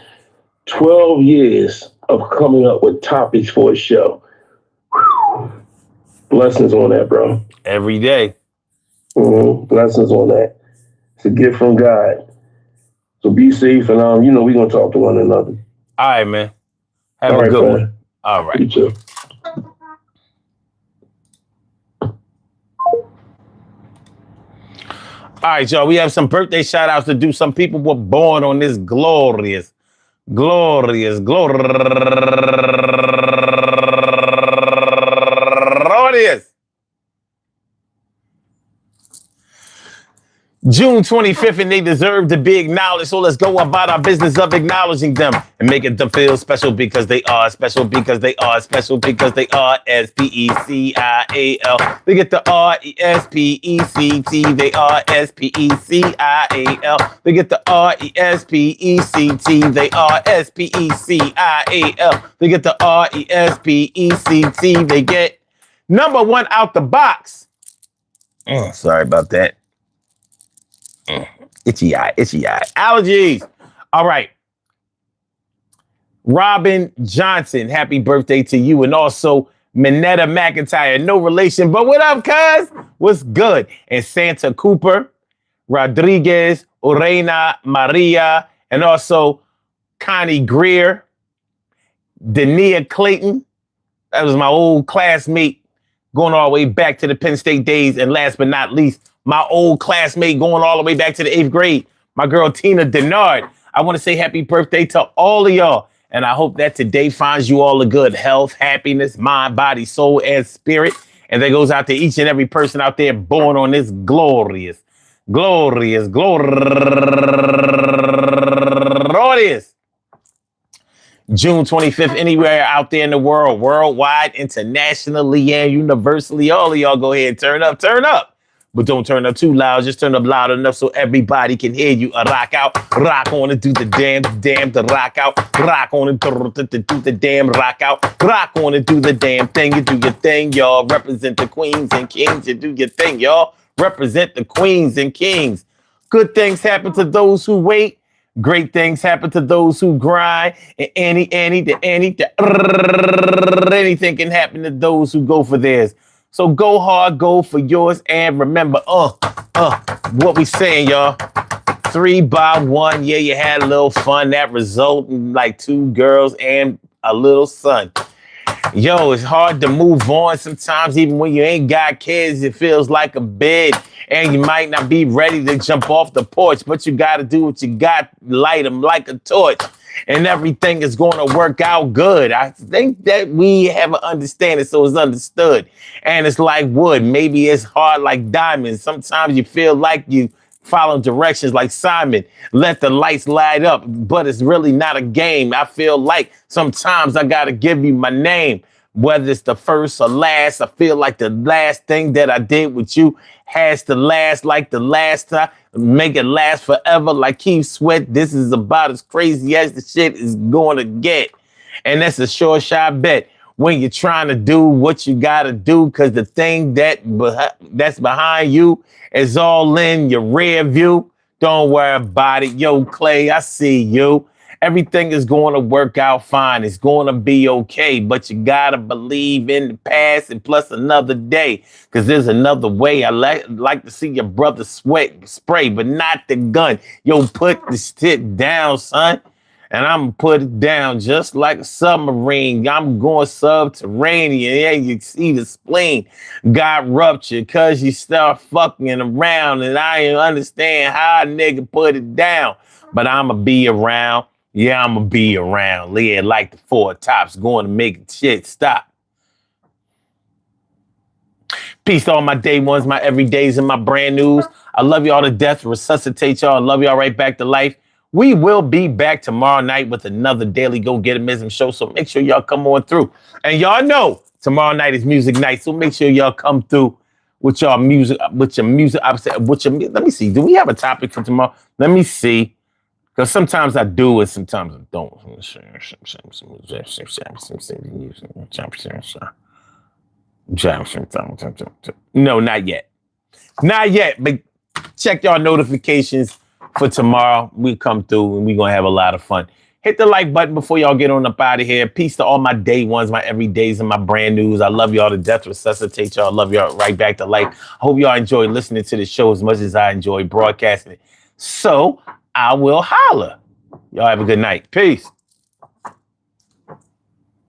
12 years of coming up with topics for a show. Whew. Blessings on that, bro. Every day. Blessings on that. It's a gift from God. So be safe, and we're gonna talk to one another. All right, man. Have a good one. All right. You too. All right, y'all. We have some birthday shout outs to do. Some people were born on this glorious June 25th, and they deserve to be acknowledged. So let's go about our business of acknowledging them and making them feel special because they are special, because they are special, because they are SPECIAL. They get the RESPECT. They are SPECIAL. They get the RESPECT. They are SPECIAL. They get the RESPECT. They get number one out the box. Sorry about that. Itchy eye. Allergies. All right. Robin Johnson, happy birthday to you. And also Minetta McIntyre, no relation, but what up, cuz? What's good? And Santa Cooper, Rodriguez, Orena, Maria, and also Connie Greer, Dania Clayton. That was my old classmate going all the way back to the Penn State days. And last but not least, my old classmate going all the way back to the 8th grade, my girl Tina Denard. I want to say happy birthday to all of y'all. And I hope that today finds you all a good health, happiness, mind, body, soul, and spirit. And that goes out to each and every person out there born on this glorious June 25th, anywhere out there in the world, worldwide, internationally, and universally. All of y'all go ahead and turn up. But don't turn up too loud. Just turn up loud enough so everybody can hear you. Rock out, rock on and do the damn, to rock out. Rock on and do the damn, rock out. Rock on and do the damn thing. You do your thing, y'all. Represent the queens and kings. You do your thing, y'all. Represent the queens and kings. Good things happen to those who wait. Great things happen to those who grind. And anything can happen to those who go for theirs. So go hard, go for yours, and remember, what we saying, y'all. 3 by 1, yeah, you had a little fun. That result in like 2 girls and a little son. Yo, it's hard to move on sometimes, even when you ain't got kids. It feels like a bed, and you might not be ready to jump off the porch, but you got to do what you got, light them like a torch. and everything is going to work out good. I think that we have an understanding, so it's understood. And it's like wood. Maybe it's hard like diamonds. Sometimes you feel like you follow directions like Simon. Let the lights light up, but it's really not a game. I feel like sometimes I got to give you my name. Whether it's the first or last, I feel like the last thing that I did with you has to last like the last time. Make it last forever like Keith Sweat. This is about as crazy as the shit is going to get. And that's a sure shot bet when you're trying to do what you got to do, because the thing that's behind you is all in your rear view. Don't worry about it. Yo, Clay, I see you. Everything is going to work out fine. It's going to be okay, but you got to believe in the past and plus another day, because there's another way. I like to see your brother sweat spray, but not the gun. Yo, put the shit down, son. And I'm going to put it down just like a submarine. I'm going subterranean. Yeah, you see the spleen got ruptured because you start fucking around. And I ain't understand how a nigga put it down. But I'm going to be around. Yeah, I'm going to be around. Yeah, like the Four Tops going to make shit stop. Peace to all my day ones, my everydays, and my brand news. I love y'all to death. Resuscitate y'all. I love y'all right back to life. We will be back tomorrow night with another Daily Go Getimism show. So make sure y'all come on through. And y'all know tomorrow night is music night. So make sure y'all come through with your music, let me see. Do we have a topic for tomorrow? Let me see. Because sometimes I do and sometimes I don't. No, not yet. Not yet, but check y'all notifications for tomorrow. We come through and we're going to have a lot of fun. Hit the like button before y'all get on up out of here. Peace to all my day ones, my everydays, and my brand news. I love y'all to death. Resuscitate y'all. I love y'all right back to life. I hope y'all enjoy listening to the show as much as I enjoy broadcasting it. So I will holler. Y'all have a good night. Peace.